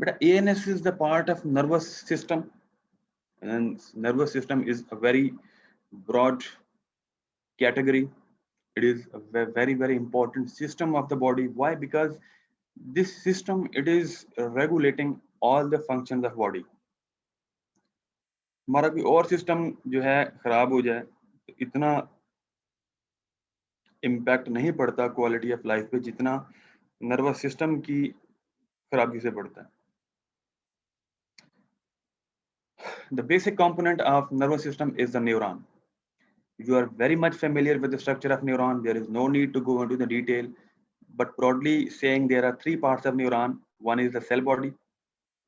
But ANS is the part of nervous system, and nervous system is a very broad category. It is a very important system of the body. Why? Because this system, it is regulating all the functions of body. हमारा कोई और system जो है खराब हो जाए तो इतना इम्पैक्ट नहीं पड़ता क्वालिटी ऑफ लाइफ पे जितना नर्वस सिस्टम की खराबी से पड़ता है. The basic component of nervous system is the neuron. You are very much familiar with the structure of neuron. There is no need to go into the detail, but broadly saying there are three parts of neuron. One is the cell body.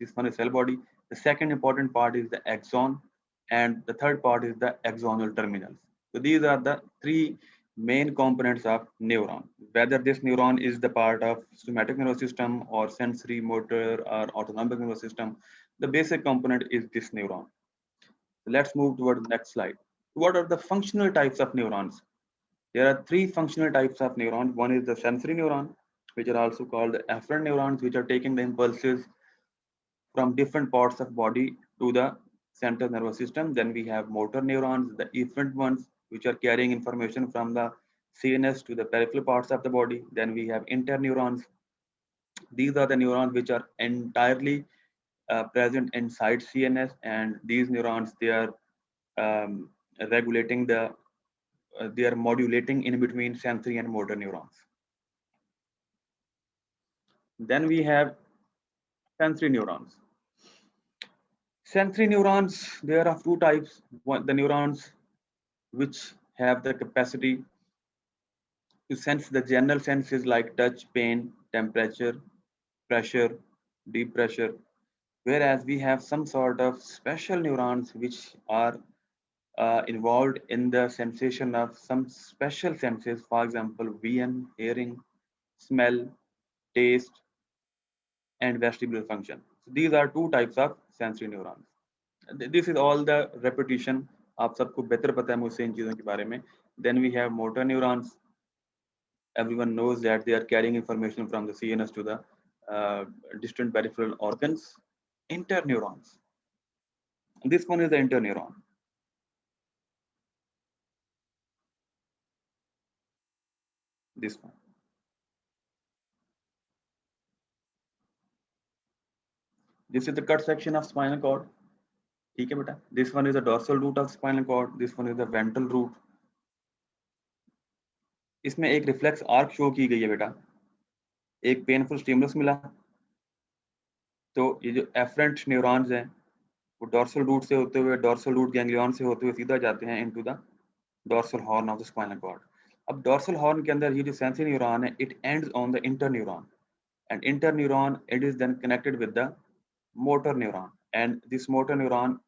This one is cell body. The second important part is the axon, and the third part is the axonal terminals. So these are the three main components of neuron. Whether this neuron is the part of somatic nervous system or sensory, motor, or autonomic nervous system, the basic component is this neuron. Let's move toward the next slide. What are the functional types of neurons? There are three functional types of neurons. One is the sensory neuron, which are also called the afferent neurons, which are taking the impulses from different parts of body to the central nervous system. Then we have motor neurons, the efferent ones, which are carrying information from the CNS to the peripheral parts of the body. Then we have interneurons. These are the neurons which are entirely present inside CNS, and these neurons, they are um, regulating the they are modulating in between sensory and motor neurons. Then we have sensory neurons. Sensory neurons, there are two types. One, the neurons which have the capacity to sense the general senses like touch, pain, temperature, pressure, deep pressure. Whereas we have some sort of special neurons which are involved in the sensation of some special senses, for example, vision, hearing, smell, taste, and vestibular function. So these are two types of sensory neurons. This is all the repetition. आप सबको बेहतर पता है मुझसे इन चीज़ों के बारे में. Then we have motor neurons. Everyone knows that they are carrying information from the CNS to the distant peripheral organs. Interneurons. This one is the interneuron. This one. This is the cut section of spinal cord. ठीक है बेटा. This one is the dorsal root of spinal cord. This one is the ventral root. इसमें एक reflex arc show की गई है बेटा. एक पेनफुल स्टिमुलस मिला तो ये जो एफरेंट न्यूरॉन्स हैं वो डोर्सल रूट से होते हुए डोर्सल रूट गैंग्लियन से होते हुए सीधा जाते हैं into the dorsal horn of the spinal cord. अब डोर्सल हॉर्न के अंदर ये जो सेंसरी न्यूरॉन है, it ends on the interneuron, and interneuron it is then connected with the motor neuron, and this motor neuron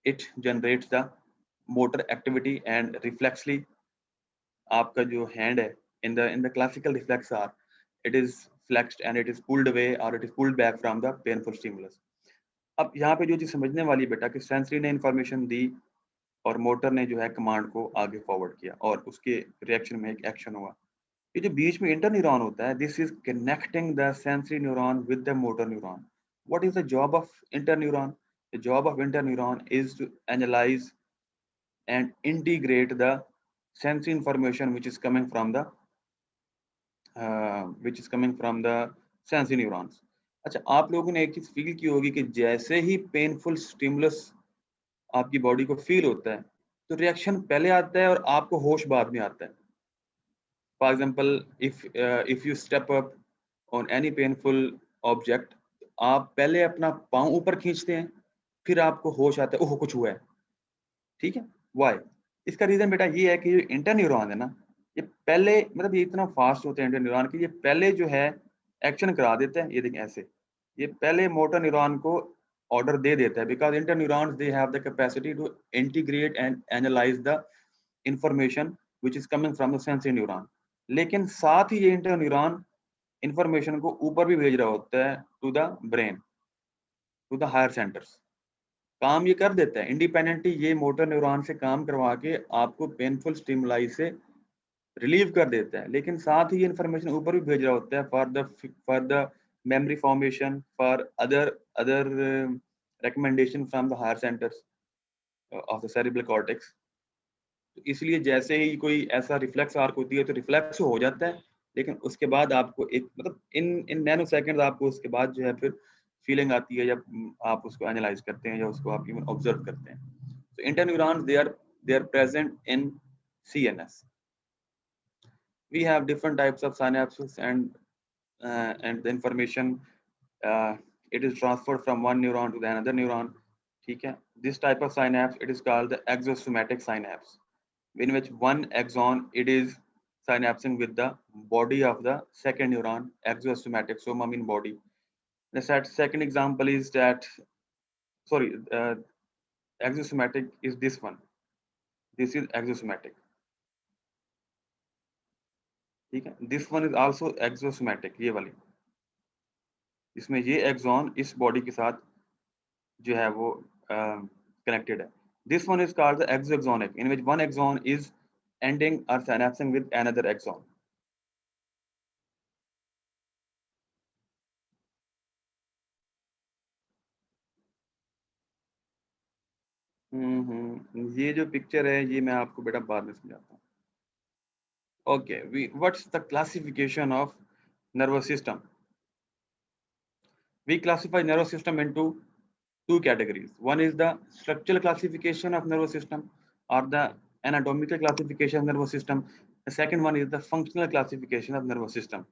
it generates the motor activity and reflexly आपका जो hand है in the classical reflex are it is flexed and it is pulled away or it is pulled back from the painful stimulus. अब यहाँ पे जो चीज समझने वाली बेटा कि सेंसरी ने इंफॉर्मेशन दी और मोटर ने जो है कमांड को आगे फॉरवर्ड किया और उसके रिएक्शन में एक एक्शन हुआ. ये जो बीच में इंटरन्यूरॉन होता है, this is connecting the sensory neuron with the motor neuron. What is the job of interneuron? The job of interneuron is to analyse and integrate the sensory information which is coming from the sensory neurons. अच्छा, आप लोगों ने एक चीज feel की होगी कि जैसे ही पेनफुल स्टिमुलस आपकी बॉडी को फील होता है तो रिएक्शन पहले आता है और आपको होश बाद में आता है. For example, if you step up on any painful object, आप पहले अपना पाँव ऊपर खींचते हैं, फिर आपको होश आता है, ओह कुछ हुआ है. ठीक है, वाई? इसका रीजन बेटा ये है कि जो इंटरन्यूरॉन है ना, ये पहले मतलब ये इतना फास्ट होते हैं इंटरन्यूरॉन कि ये पहले जो है एक्शन करा देता है. ये देखें ऐसे, ये पहले मोटर न्यूरॉन को ऑर्डर दे देता है, because interneurons they have the capacity to integrate and analyse the information which is coming from the sensory neuron. लेकिन साथ ही ये इंटरन्यूरॉन इंफॉर्मेशन को ऊपर भी भेज रहा होता है to the brain, to the higher centres. काम ये कर देता है इंडिपेंडेंटली, ये मोटर न्यूरॉन से काम करवा के आपको पेनफुल स्टिमुलाई से रिलीव कर देता है, लेकिन साथ ही ये इंफॉर्मेशन ऊपर भी भेज रहा होता है for the memory formation, for other recommendation from the higher centers of the cerebral cortex. तो इसलिए जैसे ही कोई ऐसा रिफ्लेक्स आर्क होती है तो रिफ्लेक्स हो जाता है, लेकिन उसके बाद आपको एक मतलब इन इन नैनो सेकंड आपको उसके बाद जो है फिर फीलिंग आती है जब आप उसको एनालाइज करते हैं या उसको आप इवन ऑब्जर्व करते हैं. So interneurons, they are present in CNS. We have different types of synapses, and the information it is transferred from one neuron to the another neuron. ठीक है. This type of synapse, it is called the axosomatic synapse, in which one axon it is synapsing with the body of the second neuron. Axosomatic, soma mean body. The second example is that, sorry, axosomatic is this one. This is axosomatic. ठीक है. This one is also axosomatic, ये वाली. इसमें ये axon इस body के साथ जो है वो connected है. This one is called the exoaxonic, in which one axon is ending or synapsing with another axon. ये जो पिक्चर है ये मैं आपको बेटा बाद में समझाता हूँ. Okay, what's the classification of nervous system? We classify nervous system into two categories. One is the structural classification of nervous system, or the anatomical classification of nervous system. The second one is the functional classification of nervous system.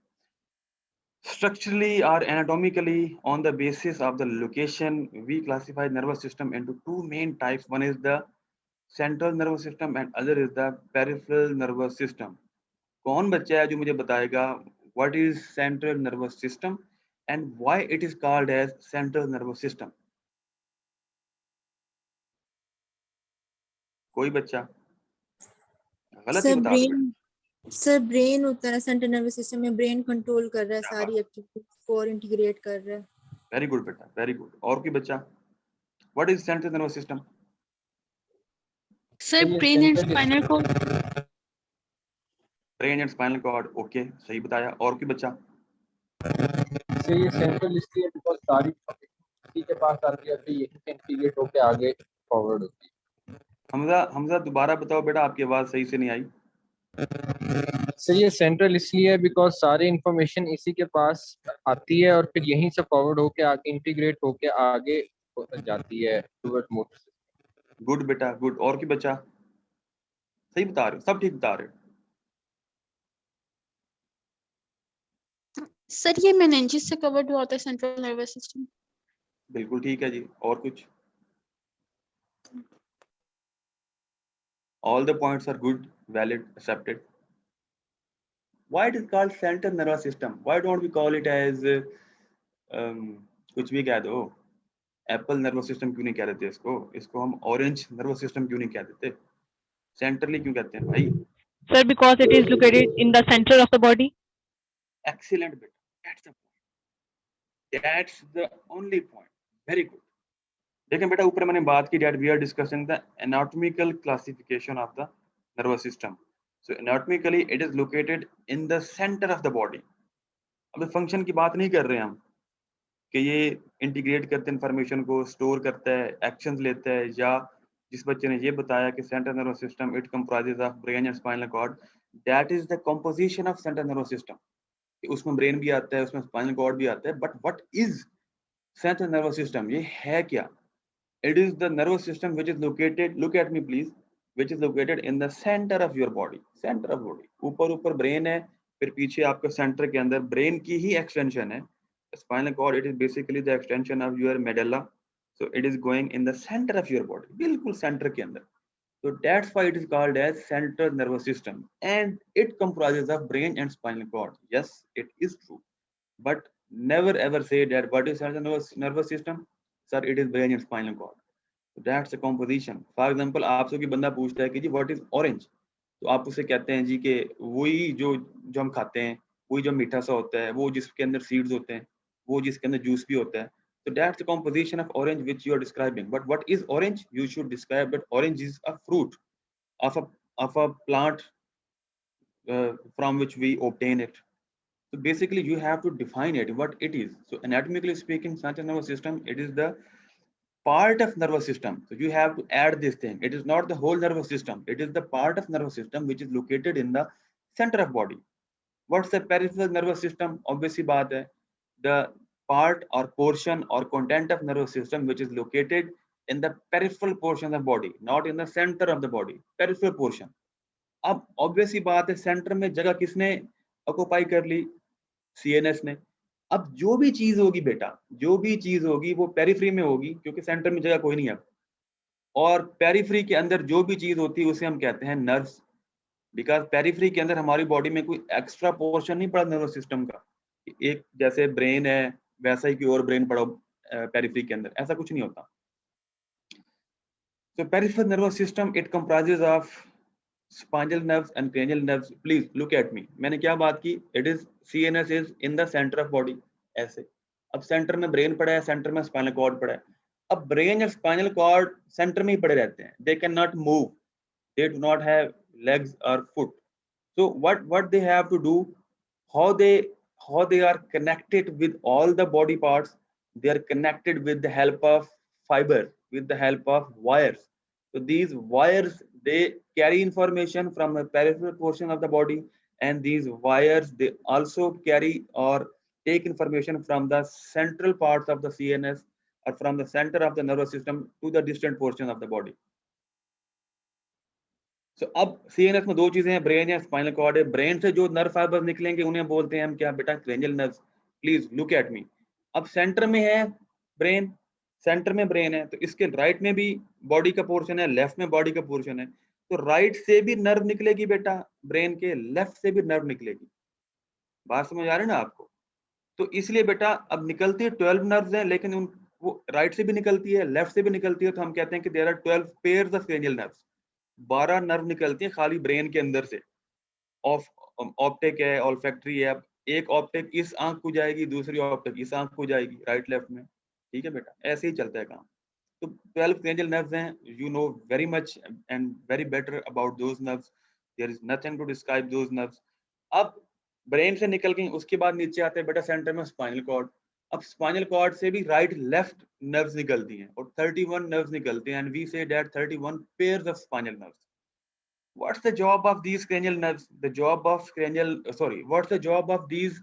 Structurally or anatomically, on the basis of the location, we classify nervous system into two main types. One is the central nervous system and other is the peripheral nervous system. कौन बच्चा है जो मुझे बताएगा what is central nervous system and why it is called as central nervous system? कोई बच्चा गलत ही sir बता रहा है. सर ब्रेन होता है सेंट्रल नर्वस सिस्टम में, ब्रेन कंट्रोल कर रहा है सारी एक्टिविटीज को और इंटीग्रेट कर रहा है. वेरी गुड बेटा, वेरी गुड. और कोई बच्चा what is central nervous system? Sir brain and spinal cord. Brain and spinal cord. Okay, सही बताया. और कोई बच्चा? से ये सेंट्रल इसलिए बिकॉज सारी इसी के पास आती है फिर यही से इंटीग्रेट होकर आगे फॉरवर्ड होती है. हमजा दोबारा बताओ बेटा, आपकी आवाज सही से नहीं आई. सर ये सेंट्रल इसलिए है बिकॉज सारी इंफॉर्मेशन इसी के पास आती है और फिर यहीं से फॉरवर्ड होके आगे इंटीग्रेट होके आगे जाती है टुवर्ड मोटर. गुड बेटा, गुड. और की बच्चा? सही बता रहे हो, सब ठीक बता रहे हो. सर ये मेनिंजेस से कवर्ड हुआ होता है सेंट्रल नर्वस सिस्टम. बिल्कुल ठीक है जी. और कुछ? All the points are good, valid, accepted. Why it is called central nervous system? Why don't we call it as कुछ भी कह दो. एप्पल नर्वस सिस्टम क्यों नहीं कह देते इसको? इसको हम ऑरेंज नर्वस सिस्टम क्यों नहीं कह देते? सेंट्रली क्यों कहते हैं भाई? Sir, because it is located in the center of the body. Excellent बेटा. That's the point. That's the only point. Very good. देखें बेटा, ऊपर मैंने बात की that we are discussing the anatomical classification of the nervous system. So anatomically it is located in the center of the body. अब function की बात नहीं कर रहे हैं हम कि ये इंटीग्रेट करते इंफॉर्मेशन को, स्टोर करता है, एक्शंस लेता है, या जिस बच्चे ने ये बताया कि central nervous system it comprises of brain and spinal cord, that is the composition of central nervous system. उसमें ब्रेन भी आता है, उसमें स्पाइनल कॉर्ड भी आता है, but what is central nervous system? ये है क्या? It is the nervous system which is located, look at me please, which is located in the center of your body. Center of body. ऊपर brain है, फिर पीछे आपका centre के अंदर ब्रेन की ही एक्सटेंशन है. Spinal cord, it is basically the extension of your medulla. So it is going in the center of your body. बिल्कुल center के अंदर. So that's why it is called as central nervous system. And it comprises of brain and spinal cord. Yes, it is true. But never ever say that what is central nervous system? Sir, it is brain and spinal cord. So that's the composition. For example, आपसे कोई बंदा पूछता है कि जी what is orange? तो आप उसे कहते हैं जी कि वही जो हम खाते हैं, वही जो मीठा सा होता है, वो जिसके अंदर सीड्स होते हैं, वो जिसके अंदर जूस भी होता है. So that's the composition of orange which you are describing. But what is orange? You should describe that orange is a fruit of a plant from which we obtain it. So basically you have to define it, what it is. So anatomically speaking, central nervous system, it is the part of nervous system. So you have to add this thing. It is not the whole nervous system. It is the part of nervous system which is located in the center of body. What's the peripheral nervous system? Obviously baat hai, the part or portion or content of nervous system which is located in the peripheral portion of the body, not in the center of the body, peripheral portion. अब obviously बात है, centre में जगह किसने occupy कर ली? CNS ने। अब जो भी चीज होगी बेटा, जो भी चीज होगी वो पेरिफेरी में होगी, क्योंकि सेंटर में जगह कोई नहीं है। और पेरिफेरी के अंदर जो भी चीज होती है उसे हम कहते हैं नर्व्स, बिकॉज पेरिफेरी के अंदर हमारी बॉडी में कोई एक्स्ट्रा पोर्शन नहीं पड़ा नर्वस सिस्टम का। एक जैसे ब्रेन है वैसा ही कोई और ब्रेन पड़ा पेरिफेरी के अंदर, ऐसा कुछ नहीं होता। So peripheral nervous system, it comprises of spinal nerves and cranial nerves. Please look at me. मैंने क्या बात की? It is CNS is in the center of body. ऐसे। अब सेंटर में ब्रेन पड़ा है, सेंटर में स्पाइनल कॉर्ड पड़ा है। अब ब्रेन या स्पाइनल कॉर्ड सेंटर में ही पड़े रहते हैं। They cannot move. They do not have legs or foot. So what they have to do? How they are connected with all the body parts? They are connected with the help of fiber, with the help of wires. So these wires, they carry information from the peripheral portion of the body, and these wires, they also carry or take information from the central parts of the CNS or from the center of the nervous system to the distant portion of the body. So अब CNS में दो चीजें हैं, brain या spinal cord है। Brain से जो nerve fibres निकलेंगे उन्हें बोलते हैं हम क्या बेटा? Cranial nerves. Please look at me. अब सेंटर में है ब्रेन, सेंटर में ब्रेन है, तो इसके राइट में भी बॉडी का पोर्शन है, लेफ्ट में बॉडी का पोर्शन है। तो राइट से भी नर्व निकलेगी बेटा ब्रेन के, लेफ्ट से भी नर्व निकलेगी। बात समझ आ रही है ना आपको? तो इसलिए बेटा अब निकलती है 12 नर्व्स हैं, लेकिन वो राइट से भी निकलती है, लेफ्ट से भी निकलती है, तो हम कहते हैं कि there are 12 pairs of cranial nerves. 12 nerve निकलती है खाली ब्रेन के अंदर से। ऑप्टिक है, ऑल्फैक्टरी है। अब एक ऑप्टिक इस आंख को जाएगी, दूसरी ऑप्टिक इस आंख को जाएगी, राइट लेफ्ट में। ठीक है बेटा, ऐसे ही चलता है काम। तो 12 cranial nerves हैं, you know very much and very better about those nerves. There is nothing to describe those nerves. अब ब्रेन से निकल गई, उसके बाद नीचे आते हैं बेटा सेंटर में स्पाइनल कॉर्ड। अब स्पाइनल कॉर्ड से भी राइट लेफ्ट नर्व्स निकलती हैं और 31 नर्व्स निकलते हैं, and we say that 31 pairs of spinal nerves. What's the job of these cranial nerves? What's the job of these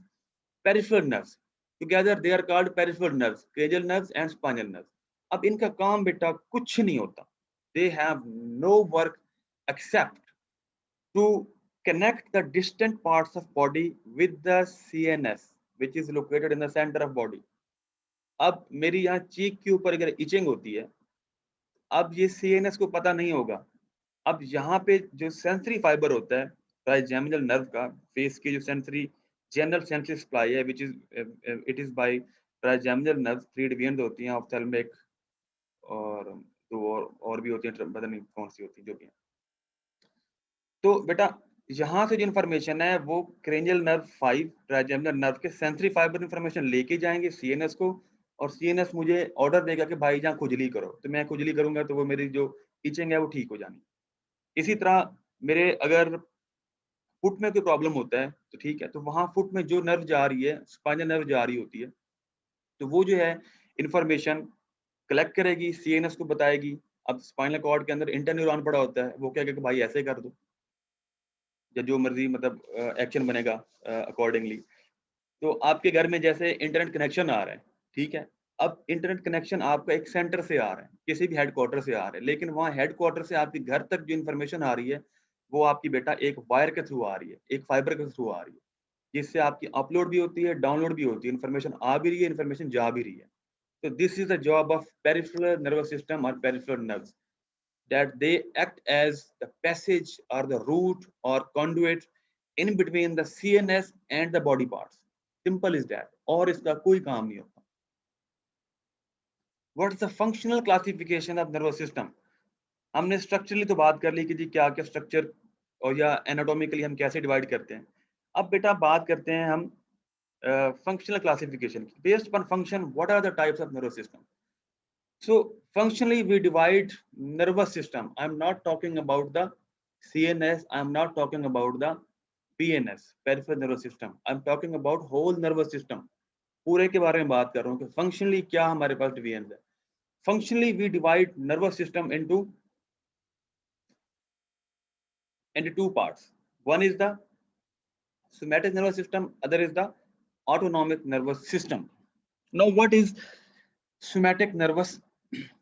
peripheral nerves? Together they are called peripheral nerves, cranial nerves and spinal nerves. अब इनका काम बेटा कुछ नहीं होता। They have no work except to connect the distant parts of body with the CNS, which is located in the center of body. अब मेरी यहाँ चीक के ऊपर अगर इचिंग होती है, अब ये CNS को पता नहीं होगा। अब यहाँ पे जो सेंसरी फाइबर होता है ट्राइजेमिनल नर्व का, फेस की जो सेंसरी जनरल सेंसरी सप्लाई है, which is it is by trigeminal nerves, 3 division होती हैं, ऑप्थेल्मिक और दो और भी होती हैं, पता नहीं कौन सी होती है, जो भी है। तो बेटा यहाँ से जो इन्फॉर्मेशन है वो क्रेनियल नर्व 5 ट्राइजेमिनल नर्व के सेंसरी फाइबर इन्फॉर्मेशन लेके जाएंगे CNS को, और CNS मुझे ऑर्डर देगा कि भाई जहाँ खुजली करो, तो मैं खुजली करूंगा तो वो मेरी जो इचिंग है वो ठीक हो जानी। इसी तरह मेरे अगर फुट में कोई प्रॉब्लम होता है तो ठीक है, तो वहां फुट में जो नर्व जा रही है, स्पाइनल नर्व जा रही होती है, तो वो जो है इंफॉर्मेशन कलेक्ट करेगी, CNS को बताएगी। अब स्पाइनल कॉर्ड के अंदर इंटरन्यूरॉन पड़ा होता है, वो कहेगा कि भाई ऐसे कर दो, या जो मर्जी मतलब एक्शन बनेगा अकॉर्डिंगली। तो आपके घर में जैसे इंटरनेट कनेक्शन आ रहा है, ठीक है, अब इंटरनेट कनेक्शन आपका एक सेंटर से आ रहा है, किसी भी हेडक्वार्टर से आ रहा है, लेकिन वहाँ हेडक्वार्टर से आपके घर तक जो इन्फॉर्मेशन आ रही है वो आपकी बेटा एक वायर के थ्रू आ रही है, एक फाइबर के थ्रू आ रही है, जिससे आपकी अपलोड भी होती है, डाउनलोड भी होती है, इन्फॉर्मेशन आ भी रही है, इन्फॉर्मेशन जा भी रही है। So this is the job of peripheral nervous system or peripheral nerves, that they act as the passage or the route or conduit in between the CNS and the body parts. Simple is that, और इसका कोई काम नहीं होता। What is the functional classification of nervous system? हमने structurally तो बात कर ली कि जी क्या क्या स्ट्रक्चर और या एनाटॉमिकली हम कैसे डिवाइड करते हैं। अब बेटा बात करते हैं हम functional classification. Based upon function, what are the types of nervous system? So functionally we divide nervous system. I'm not talking about the CNS, I'm not talking about the PNS, peripheral nervous system. I'm talking about whole nervous system. पूरे के बारे में बात कर रहा हूँ कि functionally क्या हमारे पास divisions है. Functionally we divide nervous system into two parts. One is the somatic nervous system, other is the autonomic nervous system. Now what is somatic nervous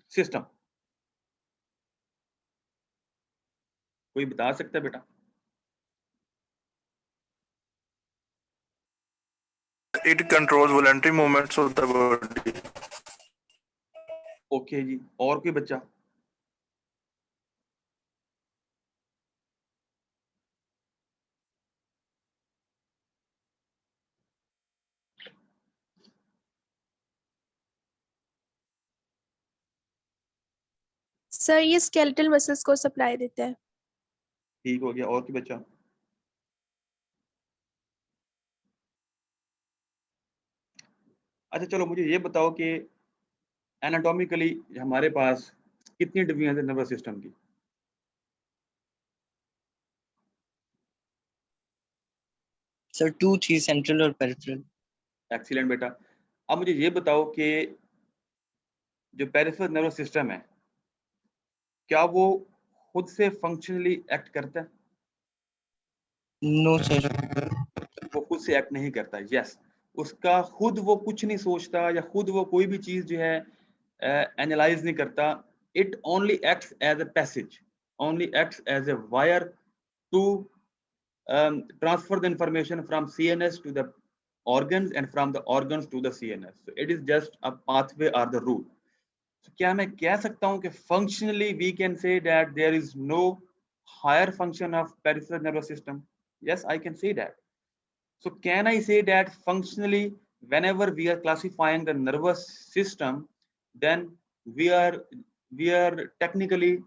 system? कोई बता सकता है बेटा? It controls voluntary movements of the body. Okay जी, और कोई बच्चा? Sir ये स्केलेटल मसल्स को सप्लाई देता है। ठीक हो गया, और कोई बच्चा? अच्छा चलो मुझे ये बताओ कि एनाटॉमिकली हमारे पास कितनी डिवीजन है नर्वस सिस्टम की? सर 2 थी, सेंट्रल और पेरिफेरल। एक्सीलेंट बेटा। अब मुझे ये बताओ कि जो पेरिफेरल नर्वस सिस्टम है क्या वो खुद से फंक्शनली एक्ट करता है? No sir. वो खुद से एक्ट नहीं करता। यस, उसका खुद वो कुछ नहीं सोचता या खुद वो कोई भी चीज जो है एनालाइज नहीं करता। It only acts as a passage, only acts as a wire to transfer the information from CNS to the organs and from the organs to the CNS. So it is just a pathway or the route. So क्या मैं कह सकता हूँ कि functionally we can say that there is no higher function of peripheral nervous system? Yes, I can say that. So can I say that functionally whenever we are classifying the nervous system, then we are technically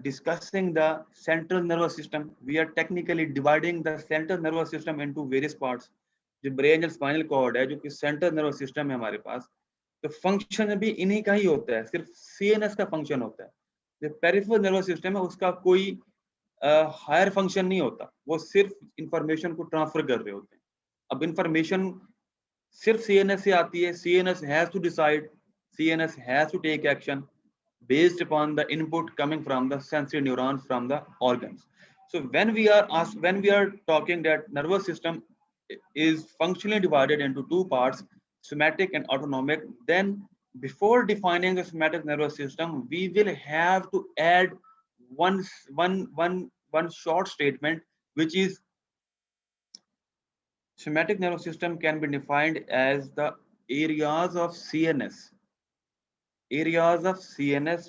discussing the central nervous system. We are technically dividing the central nervous system into various parts. जो brain और spinal cord है, जो कि central nervous system है हमारे पास, तो function भी इन्हीं का ही होता है, सिर्फ सीएनएस का फंक्शन होता है। जो पेरिफेरल नर्वस सिस्टम है उसका कोई हायर फंक्शन नहीं होता, वो सिर्फ इंफॉर्मेशन को ट्रांसफर कर रहे होते हैं। अब इंफॉर्मेशन सिर्फ सीएनएस से आती है, CNS has to decide, CNS has to take action based upon the input coming from the sensory neurons from the organs. So when we are talking that nervous system is functionally divided into two parts, somatic and autonomic, then before defining the somatic nervous system we will have to add one short statement, which is somatic nervous system can be defined as the areas of CNS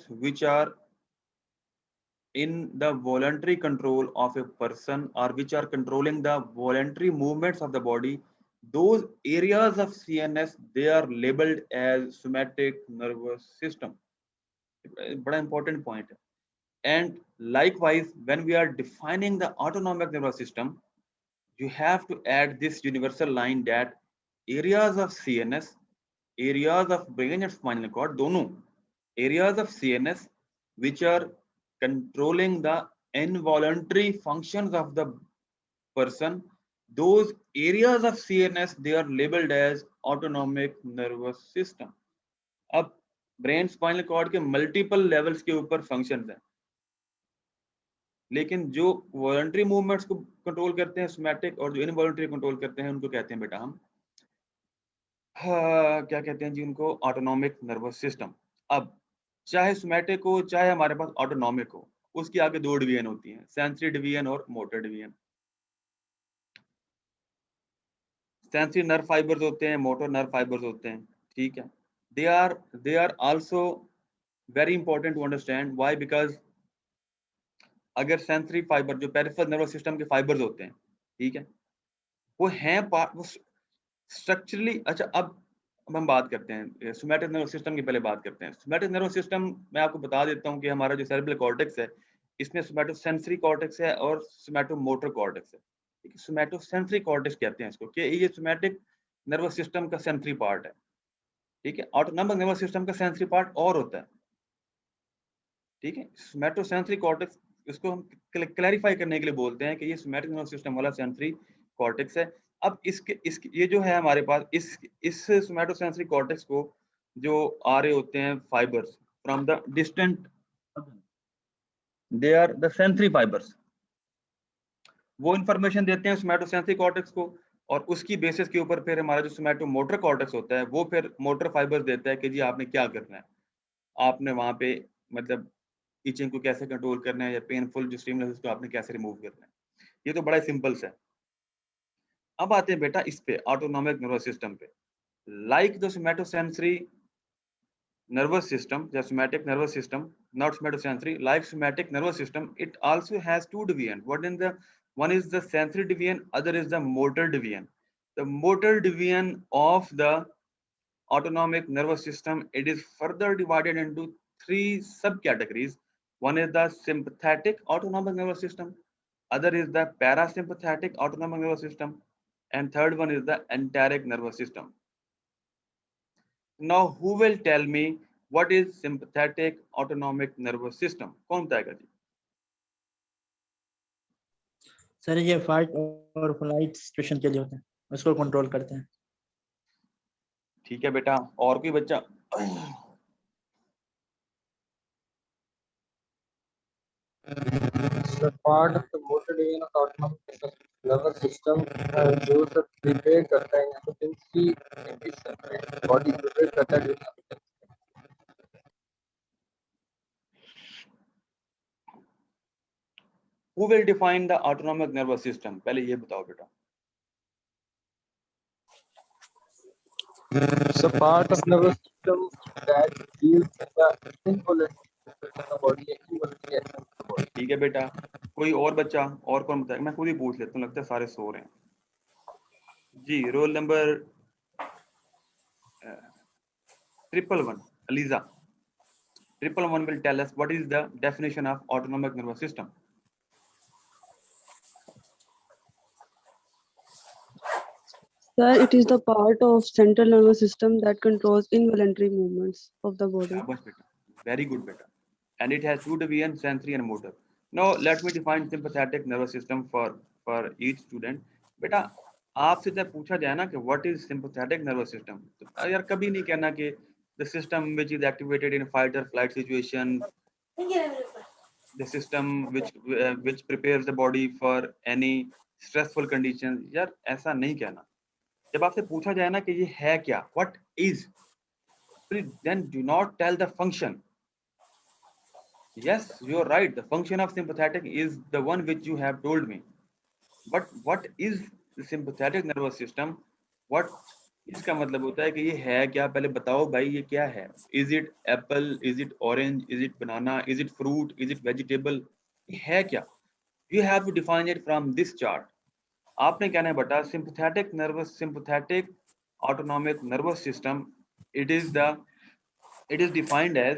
which are in the voluntary control of a person or which are controlling the voluntary movements of the body. Those areas of CNS, they are labeled as somatic nervous system. Bada important point. And likewise, when we are defining the autonomic nervous system, you have to add this universal line that areas of CNS, areas of brain and spinal cord, dono areas of CNS which are controlling the involuntary functions of the person, those areas of CNS, they are labeled as autonomic nervous system. अब brain spinal cord के multiple levels के ऊपर functions हैं, लेकिन जो voluntary movements को control करते हैं सोमैटिक, और जो इनवॉलंटरी कंट्रोल करते हैं उनको कहते हैं बेटा हम क्या कहते हैं जी, उनको ऑटोनॉमिक नर्वस सिस्टम। अब चाहे सोमैटिक हो चाहे हमारे पास ऑटोनॉमिक हो, उसकी आगे दो डिवीजन होती हैं, सेंसरी डिवीजन और motor division. Sensory nerve fibres होते हैं, मोटर नर्व फाइबर्स होते हैं, ठीक है। They are also very important to understand. Why? Because अगर सेंसरी फाइबर जो पेरिफेरल नर्वस सिस्टम के फाइबर्स होते हैं, ठीक है, वो हैं वो स्ट्रक्चरली। अच्छा अब हम बात करते हैं सोमैटिक नर्वस सिस्टम की, पहले बात करते हैं सोमैटिक नर्वस सिस्टम। मैं आपको बता देता हूं कि हमारा जो सेरेब्रल कॉर्टेक्स है, इसमें सोमैटोसेंसरी कॉर्टेक्स है और सोमैटोमोटर कॉर्टेक्स है। ठीक है, सोमैटोसेंसरी कॉर्टेक्स कहते हैं इसको, कि ये सोमैटिक नर्वस सिस्टम का सेंसरी पार्ट है। ठीक है, ऑटोनॉमिक नर्वस सिस्टम का सेंसरी पार्ट और होता है। ठीक है, सोमैटोसेंसरी कॉर्टेक्स इसको हम क्लैरिफाई करने के लिए बोलते हैं कि ये सोमैटिक नर्वस सिस्टम वाला सेंसरी कॉर्टेक्स है। अब इसके ये जो है हमारे पास इस सोमैटोसेंसरी कॉर्टेक्स को जो आ रहे होते हैं fibres from the distant, they are the sensory fibres, वो इंफॉर्मेशन देते हैं सोमैटोसेंसरी कॉर्टेक्स को, और उसकी बेसिस के ऊपर फिर हमारा जो सोमैटो मोटर कॉर्टेक्स होता है वो फिर मोटर फाइबर्स देता है कि जी आपने क्या करना है, आपने वहां पे मतलब इचिंग को कैसे कंट्रोल करना है या पेनफुल जो स्टिमुलस को आपने कैसे रिमूव करना है। ये तो बड़ा सिंपल सा है। अब आते हैं बेटा इस पे ऑटोनॉमिक नर्वस सिस्टम पे। Like the somatosensory nervous system, the somatic nervous system, not somatosensory, like somatic nervous system, it also has two division. One is the sensory division, other is the motor division. The motor division of the autonomic nervous system, it is further divided into three subcategories. One is the sympathetic autonomic nervous system, other is the parasympathetic autonomic nervous system, and third one is the enteric nervous system. Now, who will tell me what is sympathetic autonomic nervous system? कौन बताएगा जी? Sir ये fight और flight situation के लिए होते हैं, उसको control करते हैं। ठीक है बेटा, और कोई बच्चा? So part of the motor division of autonomic nervous system जो सब प्रिपेयर करता है emergency condition में बॉडी प्रिपेयर करता है। Who will define the autonomic nervous system? पहले ये बताओ बेटा। So part of nervous system that deals with the involuntary of the body, involuntary action of the body. ठीक है बेटा, कोई और बच्चा और कौन बताएगा? मैं खुद ही पूछ लेता हूँ, लगता है सारे सो रहे हैं जी। Roll number 111, Aliza. 111 will tell us what is the definition of autonomic nervous system. Sir, it is the part of central nervous system that controls involuntary movements of the body. शाबाश बेटा, very good बेटा. And it has two divisions, sensory and motor. Now let me define sympathetic nervous system for each student. बेटा आपसे जब पूछा जाए ना कि what is sympathetic nervous system, तो यार कभी नहीं कहना कि the system which is activated in fight or flight situation, the system which prepares the body for any stressful conditions. यार ऐसा नहीं कहना। जब आपसे पूछा जाए ना कि ये है क्या, what is, then do not tell the function. Yes, you're right. The function of sympathetic is the one which you have told me. But what is the sympathetic nervous system? What इसका मतलब होता है कि ये है क्या, पहले बताओ भाई ये क्या है। Is it apple? Is it orange? Is it banana? Is it fruit? Is it vegetable? ये है क्या? You have to define it from this chart. आपने कहना है बेटा sympathetic autonomic nervous system, it is defined as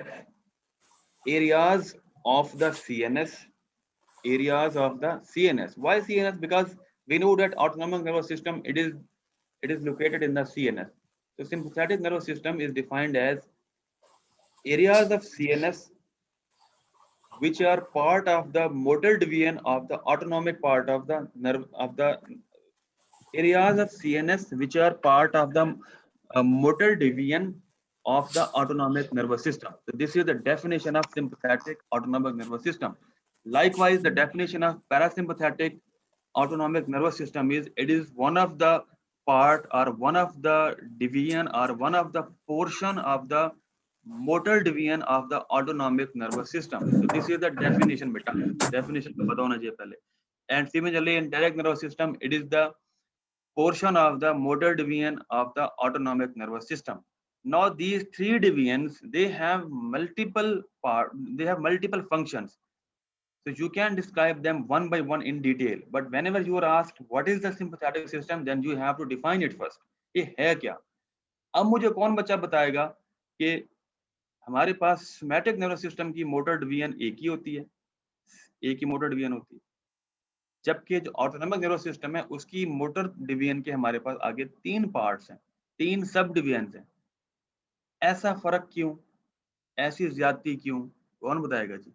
areas of the CNS. Why CNS? Because we know that autonomic nervous system it is located in the CNS. So sympathetic nervous system is defined as areas of CNS which are part of the motor division of the autonomic part of the nerve of the areas of CNS which are part of the motor division of the autonomic nervous system. So this is the definition of sympathetic autonomic nervous system. Likewise, the definition of parasympathetic autonomic nervous system is it is one of the part or one of the division or one of the portion of the motor division of the autonomic nervous system. So this is the definition beta. Definition को पता होना चाहिए पहले. And similarly, enteric nervous system, it is the portion of the motor division of the autonomic nervous system. Now these three divisions, they have multiple functions. So you can describe them one by one in detail. But whenever you are asked what is the sympathetic system, then you have to define it first. ये है क्या? अब मुझे कौन बच्चा बताएगा कि हमारे पास सोमैटिक नर्वस सिस्टम की मोटर डिवीजन एक ही होती है, एक ही मोटर डिवीजन होती है, जबकि जो ऑटोनॉमिक नर्वस सिस्टम है उसकी मोटर डिवीजन के हमारे पास आगे 3 पार्ट्स हैं, 3 सब डिवीजन्स हैं। ऐसा फर्क क्यों, ऐसी ज्यादती क्यों, कौन बताएगा जी?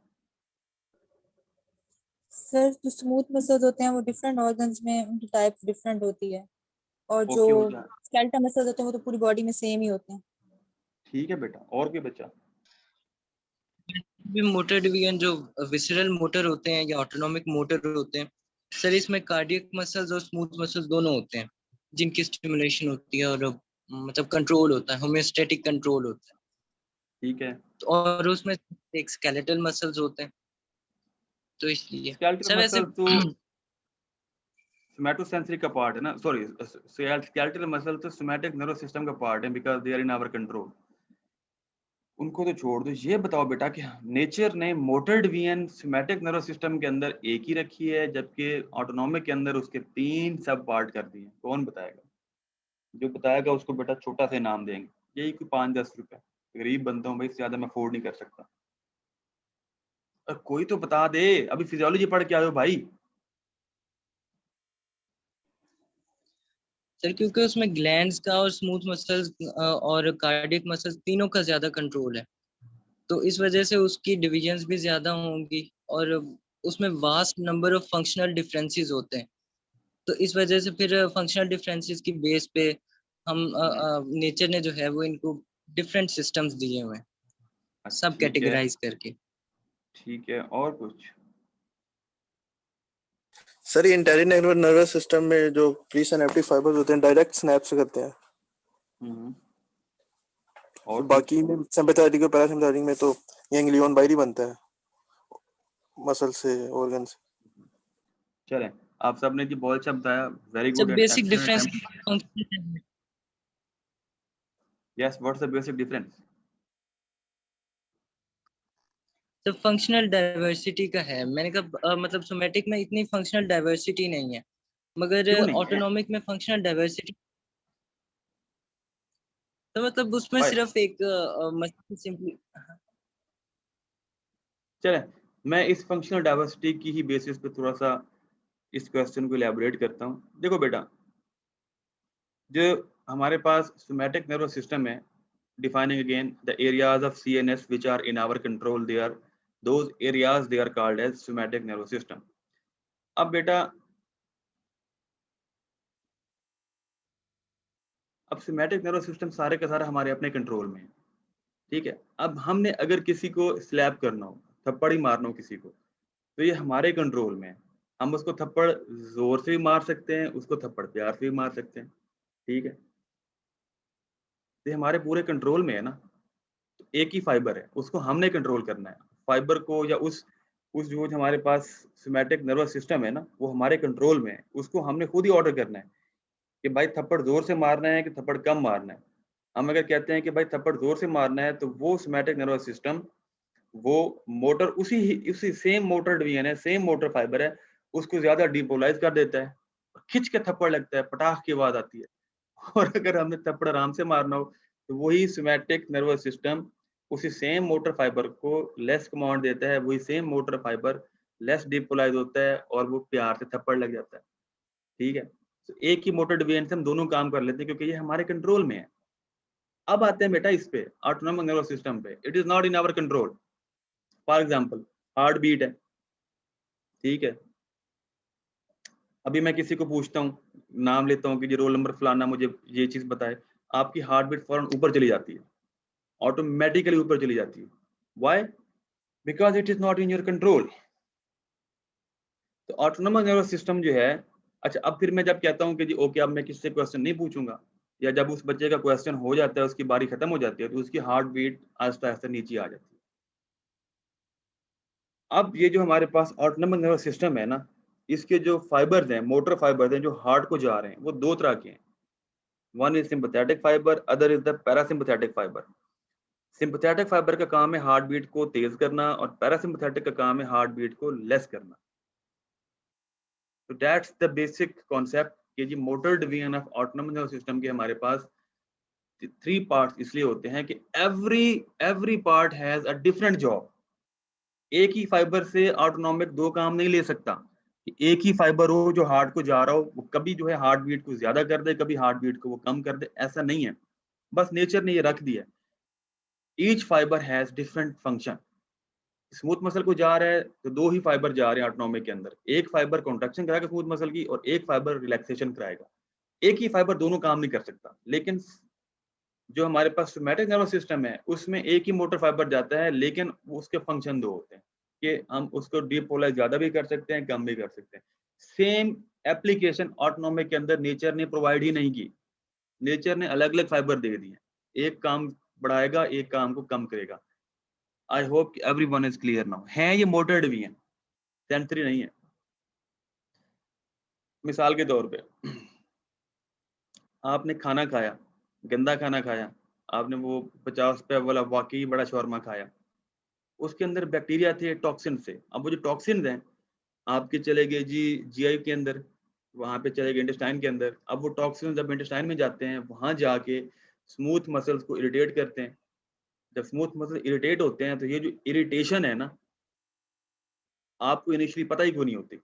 सर जो स्मूथ मसल्स होते हैं वो डिफरेंट ऑर्गन्स में उनकी टाइप डिफरेंट होती है, और जो ओके हो गया, स्केलेटल मसल्स होते हैं वो तो पूरी बॉडी में सेम ही होते हैं। ठीक है बेटा। और कोई बच्चा? भी मोटर डिवीजन जो विसरल मोटर होते हैं या ऑटोनॉमिक मोटर होते हैं सर, इसमें कार्डियक मसल्स और स्मूथ मसल्स दोनों होते हैं जिनकी स्टिमुलेशन होती है और मतलब कंट्रोल होता है, होम्योस्टैटिक कंट्रोल होता है। ठीक है। और उसमें एक स्केलेटल मसल्स होते हैं, तो इसलिए स्केलेटल सर वैसे मसल तो सोमैटोसेंसरी का पार्ट है ना, सॉरी स्केलेटल मसल तो सोमैटिक नर्वस सिस्टम का पार्ट है, because they are in our control. उनको तो छोड़ दो। ये बताओ बेटा कि नेचर ने motor division somatic nervous system के अंदर एक ही रखी है, जबकि ऑटोनॉमिक के अंदर उसके 3 सब पार्ट कर दिए। कौन बताएगा? जो बताएगा उसको बेटा छोटा सा इनाम देंगे, यही कोई 5-10 रुपए। गरीब बनता हूँ भाई, ज्यादा मैं अफोर्ड नहीं कर सकता। और कोई तो बता दे, अभी फिजियोलॉजी पढ़ के आए हो भाई। सर क्योंकि उसमें ग्लैंड्स का और स्मूथ मसल्स और कार्डियक मसल्स तीनों का ज्यादा कंट्रोल है, तो इस वजह से उसकी डिविजन्स भी ज्यादा होंगी और उसमें vast number of functional differences होते हैं। तो इस वजह से फिर फंक्शनल डिफरेंसेस की बेस पे हम नेचर ने जो है वो इनको डिफरेंट सिस्टम्स दिए हुए हैं, सब ठीक है, कैटेगराइज करके। ठीक है। और कुछ? सर ये इंटेलिजेंट नर्वस सिस्टम में जो प्री सिनेप्टिक फाइबर्स होते हैं डायरेक्ट स्नैप्स करते हैं, और बाकी में सिंपैथेटिक और पैरासिम्पैथेटिक में तो गैंग्लियन बाहर ही बनता है मसल से, ऑर्गन से। चलें, आप सबने जी बहुत अच्छा बताया, वेरी सब good and basic excellent difference attempt. Yes, what's the basic difference? तो फंक्शनल डाइवर्सिटी का है। मैंने कहा मतलब सोमैटिक में इतनी फंक्शनल डाइवर्सिटी नहीं है, मगर क्यों नहीं है ऑटोनॉमिक में फंक्शनल डाइवर्सिटी, तो मतलब उसमें भाई? सिर्फ एक मसल सिंपली। चलें, मैं इस फंक्शनल डाइवर्सिटी की ही बेसिस पे थोड़ा सा इस क्वेश्चन को इलैबोरेट करता हूँ। देखो बेटा, जो हमारे पास सोमैटिक नर्वस सिस्टम है, defining again the areas of CNS which are in our control, they are those areas, they are called as somatic nervous system. अब बेटा, अब सोमैटिक नर्वस सिस्टम सारे का सारा हमारे अपने कंट्रोल में है, ठीक है। अब हमने अगर किसी को स्लैप करना हो, थप्पड़ ही मारना हो किसी को, तो ये हमारे कंट्रोल में है। हम उसको थप्पड़ जोर से भी मार सकते हैं, उसको थप्पड़ प्यार से भी मार सकते हैं, ठीक है। ये हमारे पूरे कंट्रोल में है ना। तो एक ही फाइबर है, उसको हमने कंट्रोल करना है। फाइबर को या उस जो हमारे पास सोमैटिक नर्वस सिस्टम है ना, वो हमारे कंट्रोल में है। उसको हमने खुद ही ऑर्डर करना है कि भाई थप्पड़ जोर से मारना है कि थप्पड़ कम मारना है। हम अगर कहते हैं कि भाई थप्पड़ जोर से मारना है, तो वो सोमैटिक नर्वस सिस्टम, वो मोटर उसी सेम मोटर डिवीजन है, सेम मोटर फाइबर है, उसको ज्यादा डिपोलाइज कर देता है, खिंच के थप्पड़ लगता है, पटाख की आवाज आती है। और अगर हमने थप्पड़ आराम से मारना हो, तो वही सोमैटिक नर्वस सिस्टम उसी सेम मोटर फाइबर को लेस कमांड देता है, वही same motor fibre less depolarise होता है और वो प्यार से थप्पड़ लग जाता है, ठीक है। तो एक ही मोटर डिवीजन से हम दोनों काम कर लेते हैं, क्योंकि ये हमारे कंट्रोल में है। अब आते हैं बेटा इस पे, ऑटोनोमिक नर्वस सिस्टम पे। It is not in our control. For example, heart beat है, ठीक है। अभी मैं किसी को पूछता हूँ, नाम लेता हूँ कि जी रोल नंबर फलाना, मुझे ये चीज बताए, आपकी हार्ट बीट फौरन ऊपर चली जाती है, ऑटोमेटिकली ऊपर चली जाती है। Why? Because it is not in your control. तो ऑटोनोमस नर्वस सिस्टम जो है, अच्छा अब फिर मैं जब कहता हूँ कि जी ओके, अब मैं किससे क्वेश्चन नहीं पूछूंगा, या जब उस बच्चे का क्वेश्चन हो जाता है, उसकी बारी खत्म हो जाती है, तो उसकी हार्ट बीट आहिस्ता आहिस्ता नीचे आ जाती है। अब ये जो हमारे पास ऑटोनोमस नर्वस सिस्टम है ना, इसके जो फाइबर्स हैं, मोटर फाइबर्स हैं, जो हार्ट को जा रहे हैं, वो दो तरह के हैं। One is sympathetic fibre, other is the parasympathetic fibre. Sympathetic fibre का काम है हार्ट बीट को तेज करना, और पैरासिम्पैथेटिक का काम है हार्ट बीट को लेस करना। तो दैट्स द बेसिक कॉन्सेप्ट कि जी motor division of autonomous nervous system के हमारे पास 3 पार्ट्स इसलिए होते हैं कि every part has a different job. एक ही फाइबर से ऑटोनोमिक 2 काम नहीं ले सकता कि एक ही फाइबर हो जो हार्ट को जा रहा हो, वो कभी जो है हार्ट बीट को ज्यादा कर दे, कभी हार्ट बीट को वो कम कर दे, ऐसा नहीं है। बस नेचर ने ये रख दिया। Each fibre has different function. Smooth muscle को जा रहा है तो दो ही फाइबर जा रहे हैं ऑटोनॉमिक के अंदर, एक फाइबर कॉन्ट्रैक्शन कराएगा स्मूथ मसल की और एक फाइबर रिलैक्सेशन कराएगा। एक ही फाइबर दोनों काम नहीं कर सकता। लेकिन जो हमारे पास सोमैटिक नर्वस सिस्टम है उसमें एक ही मोटर फाइबर जाता है, लेकिन उसके फंक्शन दो होते हैं कि हम उसको डीपोलराइज ज्यादा भी कर सकते हैं, कम भी कर सकते हैं। सेम एप्लीकेशन ऑटोनॉमिक के अंदर नेचर ने प्रोवाइड ही नहीं की। नेचर ने अलग अलग फाइबर दे दिए, एक काम बढ़ाएगा एक काम को कम करेगा। I hope everyone is clear now. हैं ये मोटर्ड भी हैं, सेंसरी नहीं है। मिसाल के तौर पे आपने खाना खाया, गंदा खाना खाया, आपने वो 50 रुपए वाला वाकई बड़ा शौरमा खाया, उसके अंदर बैक्टीरिया थे टॉक्सिन से। अब वो जो टॉक्सिन हैं आपके चले गए जी जीआई के अंदर, वहां पे चले गए इंटेस्टाइन के अंदर। अब वो टॉक्सिन जब इंटेस्टाइन में जाते हैं वहां जाके स्मूथ मसल्स को इरिटेट करते हैं। जब स्मूथ मसल इरिटेट होते हैं तो ये जो इरिटेशन है ना, आपको इनिशियली पता ही क्यों नहीं होती।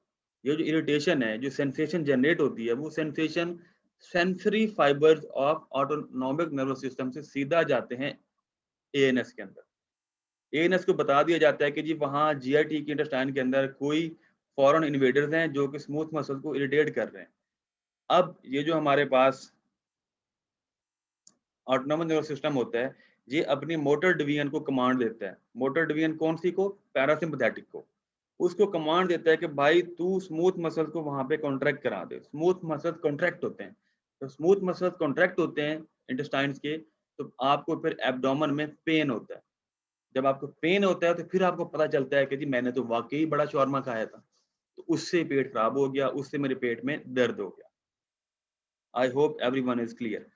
ये जो इरिटेशन है, जो सेंसेशन जनरेट होती है, वो sensation sensory fibres of autonomic nervous system से सीधा जाते हैं एएनएस के अंदर। एएनएस को बता दिया जाता है कि जी वहाँ जीआईटी के इंटेस्टाइन के अंदर कोई फॉरेन इन्वेडर्स हैं जो कि स्मूथ मसल को इरिटेट कर रहे हैं। अब ये जो हमारे पास ऑटोनॉमस नर्वस सिस्टम होता है, ये अपनी मोटर डिवीजन को कमांड देता है। मोटर डिवीजन कौन सी को? पैरासिम्पैथेटिक को। उसको कमांड देता है कि भाई तू स्मूथ मसल को वहां पे कॉन्ट्रैक्ट करा दे। स्मूथ मसल कॉन्ट्रैक्ट होते हैं, तो स्मूथ मसल कॉन्ट्रैक्ट होते हैं इंटेस्टाइन्स के, तो आपको फिर एब्डोमेन में पेन होता है। जब आपको पेन होता है तो फिर आपको पता चलता है कि जी मैंने तो वाकई बड़ा शौरमा खाया था, तो उससे पेट खराब हो गया, उससे मेरे पेट में दर्द हो गया। I hope everyone is clear.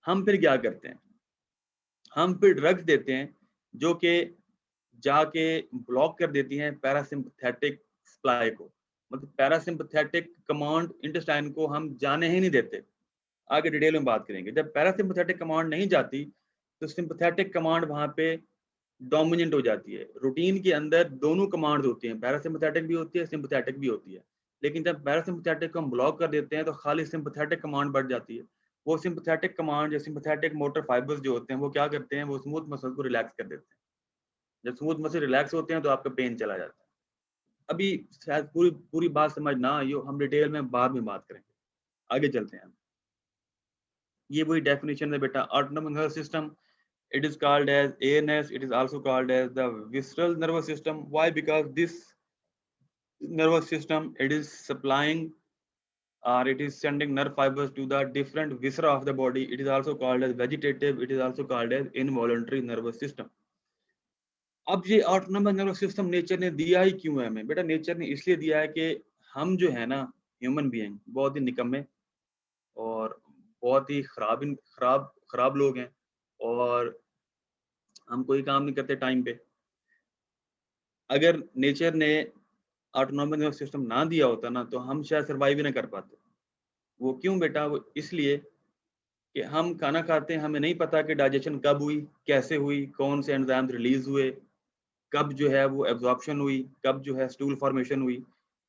हम फिर क्या करते हैं? हम फिर ड्रग्स देते हैं जो कि जाके ब्लॉक कर देती हैं पैरासिम्पैथेटिक सप्लाई को। मतलब पैरासिम्पैथेटिक कमांड इंटेस्टाइन को हम जाने ही नहीं देते। आगे डिटेल में बात करेंगे। जब पैरासिम्पैथेटिक कमांड नहीं जाती तो सिंपैथेटिक कमांड वहां पे डोमिनेंट हो जाती है। रूटीन के अंदर दोनों कमांड्स होती हैं, पैरासिम्पैथेटिक भी होती है, सिंपैथेटिक भी होती है। लेकिन जब पैरासिम्पैथेटिक को हम ब्लॉक कर देते हैं तो खाली सिंपैथेटिक कमांड बढ़ जाती है। वो सिंपैथेटिक कमांड या सिंपैथेटिक मोटर फाइबर्स जो होते हैं वो क्या करते हैं? वो स्मूथ मसल को रिलैक्स कर देते हैं। जब स्मूथ मसल रिलैक्स होते हैं तो आपका पेन चला जाता है। अभी शायद पूरी पूरी बात समझ ना आई हो, हम डिटेल में बाद में बात करेंगे। आगे चलते हैं। ये वही डेफिनेशन है बेटा। Autonomous nervous system, it is called as ANS. It is also called as the visceral nervous system. Why? Because this nervous system, it is supplying or it is sending nerve fibers to the different viscera of the body. It is also called as vegetative. It is also called as involuntary nervous system. अब ये autonomous nervous system nature ने दिया ही क्यों है हमें? बेटा nature ने इसलिए दिया है कि हम जो है ना ह्यूमन बीइंग बहुत ही निकम्मे और बहुत ही खराब लोग हैं, और हम कोई काम नहीं करते टाइम पे। अगर नेचर ने ऑटोनॉमस नर्वस सिस्टम ना दिया होता ना तो हम शायद सर्वाइव ही ना कर पाते। वो क्यों बेटा? वो इसलिए कि हम खाना खाते हैं, हमें नहीं पता कि डाइजेशन कब हुई, कैसे हुई, कौन से एंजाइम्स रिलीज हुए, कब जो है वो एब्जॉर्प्शन हुई, कब जो है स्टूल फॉर्मेशन हुई,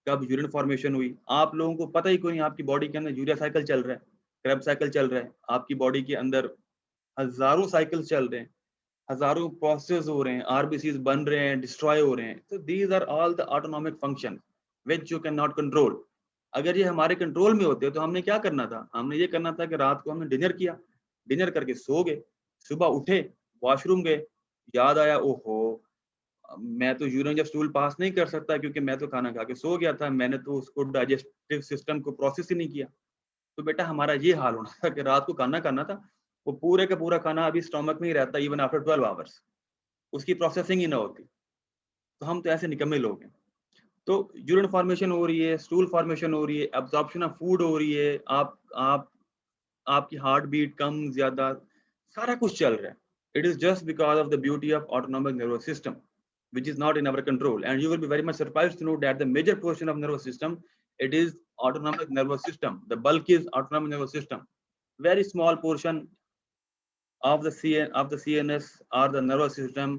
कब यूरिन फॉर्मेशन हुई। आप लोगों को पता ही कोई नहीं। आपकी बॉडी के अंदर यूरिया साइकिल चल रहा है, क्रेब्स साइकिल चल रहा है, आपकी बॉडी के अंदर हजारों साइकिल्स चल रहे हैं, हजारों प्रोसेस हो रहे हैं, आरबीसीज बन रहे हैं, डिस्ट्रॉय हो रहे हैं। तो these are all the autonomic function which you can not control. अगर ये हमारे कंट्रोल में होते तो हमने क्या करना था? हमने ये करना था कि रात को हमने डिनर किया, डिनर करके सो गए, सुबह उठे, वॉशरूम गए, याद आया ओहो मैं तो यूरिन या स्टूल पास नहीं कर सकता क्योंकि मैं तो खाना खा के सो गया था, मैंने तो उसको डाइजेस्टिव सिस्टम को प्रोसेस ही नहीं किया। तो बेटा हमारा ये हाल होना था कि रात को खाना खाना था, वो पूरे का पूरा खाना अभी स्टोमक में ही रहता इवन आफ्टर 12 आवर्स, उसकी प्रोसेसिंग ही ना होती। तो हम तो ऐसे निकम्मे लोग हैं। तो यूरिन फॉर्मेशन हो रही है, स्टूल फॉर्मेशन हो रही है, एब्जॉर्प्शन ऑफ फूड हो रही है, आपकी हार्ट बीट कम ज्यादा सारा कुछ चल रहा है। It is just because of the beauty of autonomic nervous system which is not in our control, and you will be very much surprised to know that the major portion of nervous system, it is autonomic nervous system. The bulk is autonomic nervous system. Very small portion of the CNS or the nervous system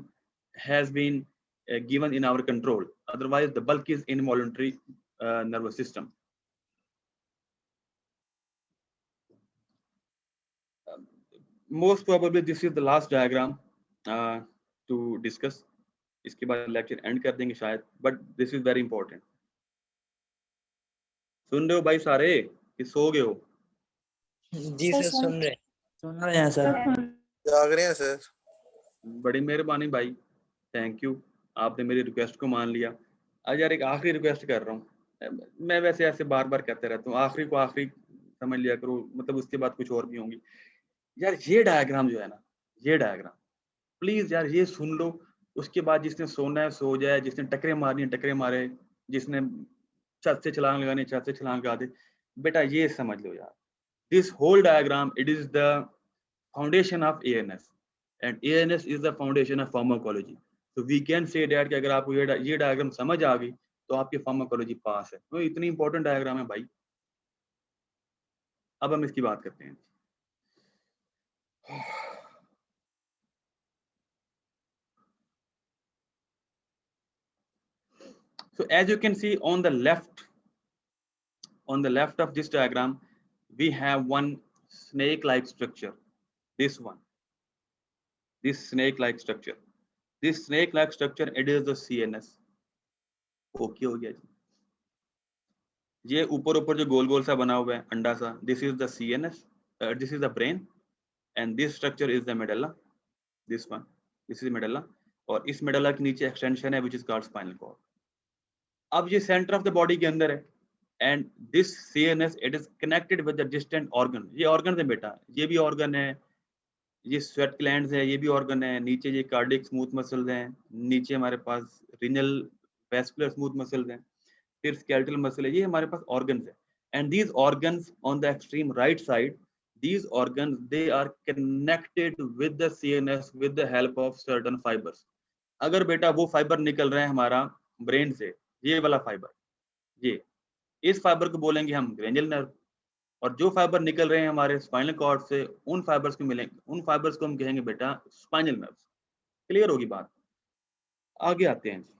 has been given in our control. Otherwise the bulk is involuntary nervous system. Most probably this is the last diagram to discuss. इसके बाद lecture and कर देंगे शायद, but this is very important. सुन रहे हो भाई सारे कि सो गए हो? जी सर सुन रहे हैं। सुन रहे हैं सर। जाग रहे हैं सर। बड़ी मेहरबानी भाई, थैंक यू, आपने मेरी रिक्वेस्ट को मान लिया। आज यार एक आखिरी रिक्वेस्ट कर रहा हूँ, मैं वैसे ऐसे बार बार कहते रहता हूँ, आखिरी को आखिरी समझ लिया करो, मतलब उसके बाद कुछ और भी होंगी। यार ये डायग्राम जो है ना, ये डायग्राम प्लीज यार ये सुन लो, उसके बाद जिसने सोना है सो जाए, जिसने टकरे मारनी है टकरे मारे, जिसने छत से छलांग लगानी छत से छलांग लगा दे। बेटा ये समझ लो यार, this whole diagram it is the foundation of ANS and ANS is the foundation of pharmacology. So we can say that कि अगर आपको ये डायग्राम समझ आ गई तो आपकी फार्माकोलॉजी पास है। तो इतनी इंपॉर्टेंट डायग्राम है भाई। अब हम इसकी बात करते हैं। So as you can see on the left of this diagram, we have one snake-like structure. This one, this snake-like structure. This snake-like structure, it is the CNS. Okay हो गया जी। ये ऊपर ऊपर जो गोल गोल सा बना हुआ है अंडा सा, this is the CNS, this is the brain, and this structure is the medulla, this one, this is medulla, और इस मेडल्ला के नीचे एक्सटेंशन है which is called spinal cord. अब ये सेंटर ऑफ द बॉडी के अंदर है, and this CNS it is connected with the distant organ. ये ऑर्गन है बेटा, ये भी ऑर्गन है, ये स्वेट ग्लैंड्स है, ये भी ऑर्गन है, नीचे ये कार्डियक स्मूथ मसल्स हैं, नीचे हमारे पास रीनल वेस्कुलर स्मूथ मसल्स हैं, फिर स्केलेटल मसल है, ये हमारे पास ऑर्गन्स है। And these organs on the extreme right side, these organs they are connected with the CNS with the help of certain fibers. अगर बेटा वो फाइबर निकल रहा है हमारा ब्रेन से, ये वाला फाइबर, ये इस फाइबर को बोलेंगे हम ग्रेन्युलर नर्व, और जो फाइबर निकल रहे हैं हमारे स्पाइनल कॉर्ड से, उन फाइबर्स को मिलेंगे, उन फाइबर्स को हम कहेंगे बेटा स्पाइनल नर्व्स। क्लियर होगी बात? आगे आते हैं।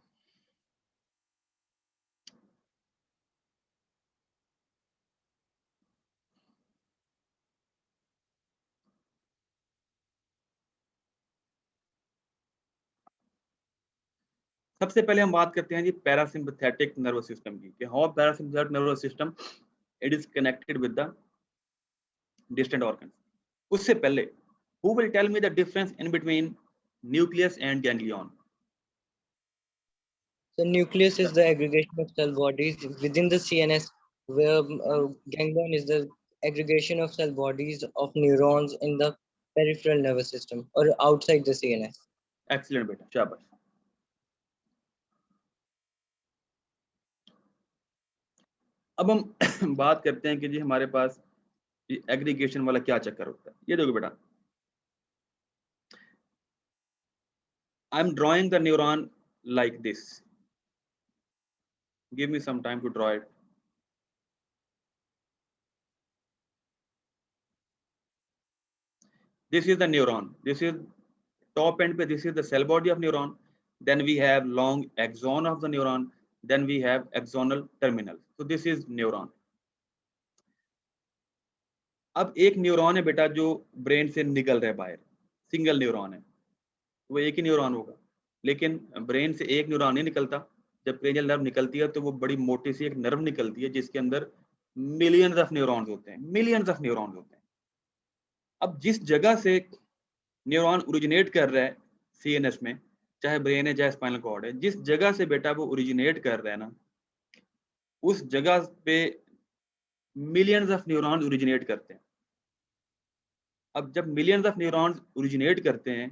सबसे पहले हम बात करते हैं जी पैरासिम्पथेटिक नर्वस सिस्टम की, कि how parasympathetic nervous system it is connected with the distant organ. उससे पहले who will tell me the difference in between nucleus and ganglion? So nucleus is the aggregation of cell bodies within the CNS, where ganglion is the aggregation of cell bodies of neurons in the peripheral nervous system or outside the CNS. Excellent बेटा, शाबाश। अब हम बात करते हैं कि जी हमारे पास ये एग्रीगेशन वाला क्या चक्कर होता है। ये देखो बेटा, I am drawing the neuron like this, give me some time to draw it. This is the neuron, this is top end pe, this is the cell body of neuron, then we have long axon of the neuron, then we have axonal terminal, so this is neuron। अब एक neuron है बेटा जो brain से निकल रहा है बाहर, सिंगल न्यूरॉन है, वो एक ही न्यूरॉन होगा, लेकिन ब्रेन से एक न्यूरॉन नहीं निकलता। जब क्रेनियल नर्व निकलती है तो वो बड़ी मोटी सी एक नर्व निकलती है जिसके अंदर मिलियंस ऑफ न्यूरॉन्स होते हैं, मिलियंस ऑफ न्यूरॉन्स होते हैं। अब जिस जगह से न्यूरॉन ओरिजिनेट कर रहा है CNS में, चाहे ब्रेन है चाहे स्पाइनल कॉर्ड है, जिस जगह से बेटा वो ओरिजिनेट कर रहा है ना, उस जगह पे मिलियंस ऑफ न्यूरॉन्स ओरिजिनेट करते हैं। अब जब मिलियंस ऑफ न्यूरॉन्स ओरिजिनेट करते हैं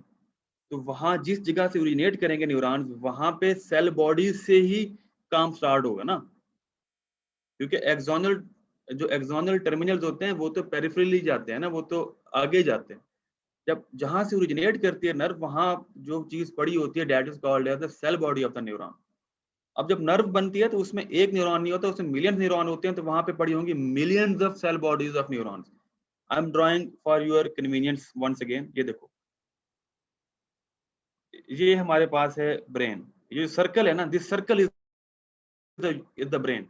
तो वहां जिस जगह से ओरिजिनेट करेंगे न्यूरॉन्स, वहां पे सेल बॉडी से ही काम स्टार्ट होगा ना, क्योंकि एक्सोनल टर्मिनल्स होते हैं वो तो पेरिफेरली जाते हैं ना, वो तो आगे जाते हैं। जब जहां से ओरिजिनेट करती है नर्व, वहां जो चीज पड़ी होती है that is called as the cell body of the neuron. अब जब नर्व बनती है तो उसमें एक न्यूरॉन नहीं होता, उसमें मिलियन न्यूरॉन होते हैं, तो वहां पे पड़ी होंगी millions of cell bodies of neurons. I am drawing for your convenience once again. ये देखो, ये हमारे पास है ब्रेन, ये सर्कल है ना, this circle is the brain.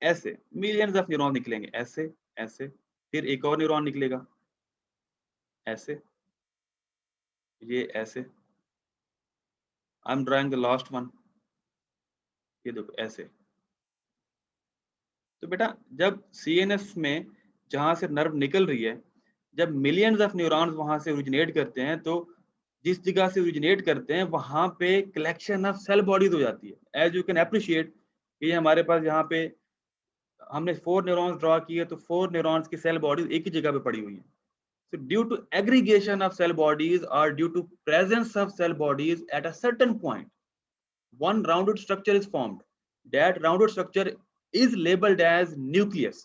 ऐसे मिलियंस ऑफ न्यूरॉन निकलेंगे, ऐसे ऐसे, फिर एक और न्यूरॉन निकलेगा ऐसे, ये ऐसे, आई am drawing the last one, ये देखो ऐसे। तो बेटा जब सीएनएस में जहां से नर्व निकल रही है, जब मिलियंस ऑफ न्यूरॉन्स वहां से ओरिजिनेट करते हैं, तो जिस जगह से ओरिजिनेट करते हैं वहां पे कलेक्शन ऑफ सेल बॉडीज हो जाती है। एज यू कैन अप्रिशिएट, ये हमारे पास यहाँ पे हमने 4 न्यूरॉन्स ड्रॉ किए, तो 4 न्यूरॉन्स की सेल बॉडीज एक ही जगह पे पड़ी हुई है। So due to aggregation of cell bodies or due to presence of cell bodies at a certain point, one rounded structure is formed. That rounded structure is labeled as nucleus.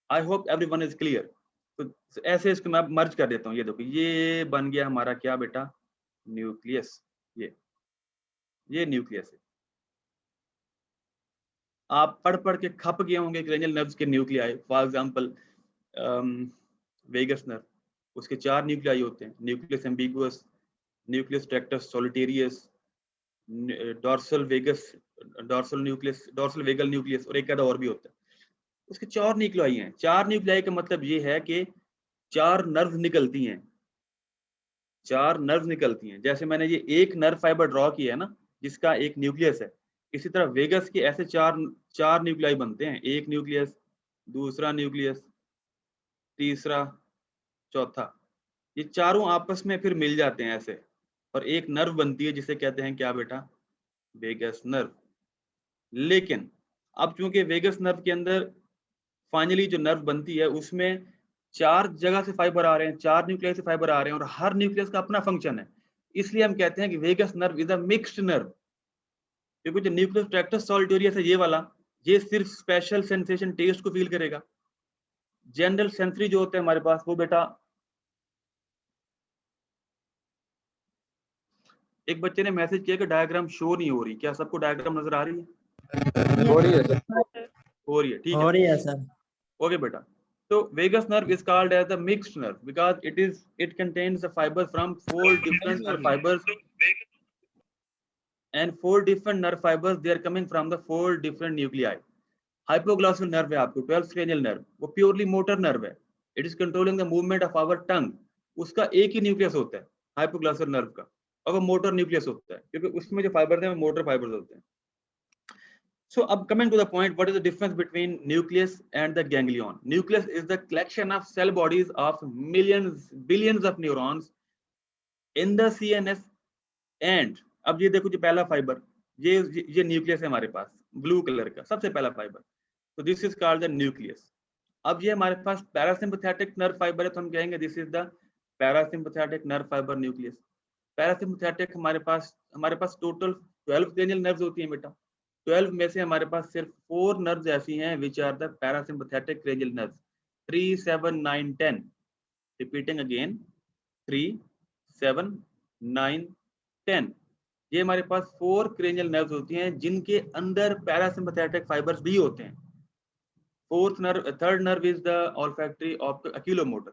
I hope everyone is clear. तो ऐसे इसको मैं मर्ज कर देता हूँ। ये देखो, ये बन गया हमारा क्या बेटा, न्यूक्लियस। ये न्यूक्लियस है। आप पढ़ के खप गए होंगे क्रेनियल नर्व्स के nuclei. For example vagus nerve, उसके 4 न्यूक्लियाई होते हैं, nucleus ambiguus, nucleus tractus solitarius, dorsal vagus, dorsal nucleus, dorsal vagal nucleus, और एक आधा और भी होता है। उसके 4 न्यूक्लियाई हैं। 4 न्यूक्लियाई का मतलब ये है कि 4 नर्व निकलती हैं, 4 नर्व निकलती हैं। जैसे मैंने ये एक नर्व फाइबर ड्रॉ किया है ना, जिसका एक न्यूक्लियस है, इसी तरह वेगस के ऐसे 4 न्यूक्लियाई बनते हैं। एक न्यूक्लियस, दूसरा न्यूक्लियस, तीसरा, चौथा। ये चारों आपस में फिर मिल जाते हैं ऐसे, और एक नर्व बनती है जिसे कहते हैं क्या बेटा, वेगस नर्व। लेकिन अब चूंकि वेगस नर्व के अंदर फाइनली जो नर्व बनती है उसमें 4 जगह से फाइबर आ रहे हैं, 4 न्यूक्लियस से फाइबर आ रहे हैं, और हर न्यूक्लियस का अपना फंक्शन है। इसलिए हम कहते हैं कि vagus nerve is a mixed nerve. क्योंकि जो न्यूक्लियस ट्रैक्टस सोलिटोरियस है, ये वाला, ये सिर्फ स्पेशल सेंसेशन टेस्ट को फील करेगा। जनरल सेंसरी जो होता है हमारे पास, वो बेटा, एक बच्चे ने मैसेज किया कि डायग्राम शो नहीं हो रही। क्या सबको डायग्राम नजर आ रही है? हो रही है सर। हो रही है, ठीक हो है। रही है सर। ओके बेटा, तो vagus nerve is called as the mixed nerve because it contains the fibers from 4 different nerve fibers, and 4 different nerve fibers, they are coming from the 4 different nuclei. Hypoglossal nerve है आपको, 12th cranial nerve, वो purely motor nerve है। It is controlling the movement of our tongue. उसका एक ही nucleus होता है hypoglossal nerve का, और वो मोटर न्यूक्लियस होता है, क्योंकि उसमें जो फाइबर है वो मोटर फाइबर्स होते हैं। So coming to the point, what is the difference between nucleus and the ganglion? Nucleus is the collection of cell bodies of millions, billions of neurons in the CNS. And अब ये देखो, जो पहला fibre, ये nucleus है हमारे पास, blue colour का सबसे पहला फाइबर, तो this is called the nucleus. अब ये हमारे पास पैरासिम्पैथेटिक नर्व फाइबर है, तो हम कहेंगे this is the parasympathetic nerve fibre nucleus. Parasympathetic हमारे पास टोटल 12 क्रेनियल नर्व्स होती हैं बेटा। 12 में से हमारे पास सिर्फ 4 नर्व्स ऐसी हैं which are the parasympathetic cranial nerves, 3, 7, 9, 10। Repeating again, 3, 7, 9, 10। ये हमारे पास 4 क्रेनियल नर्व्स होती हैं जिनके अंदर पैरासिम्पैथेटिक फाइबर्स भी होते हैं। Third nerve is the olfactory of oculomotor.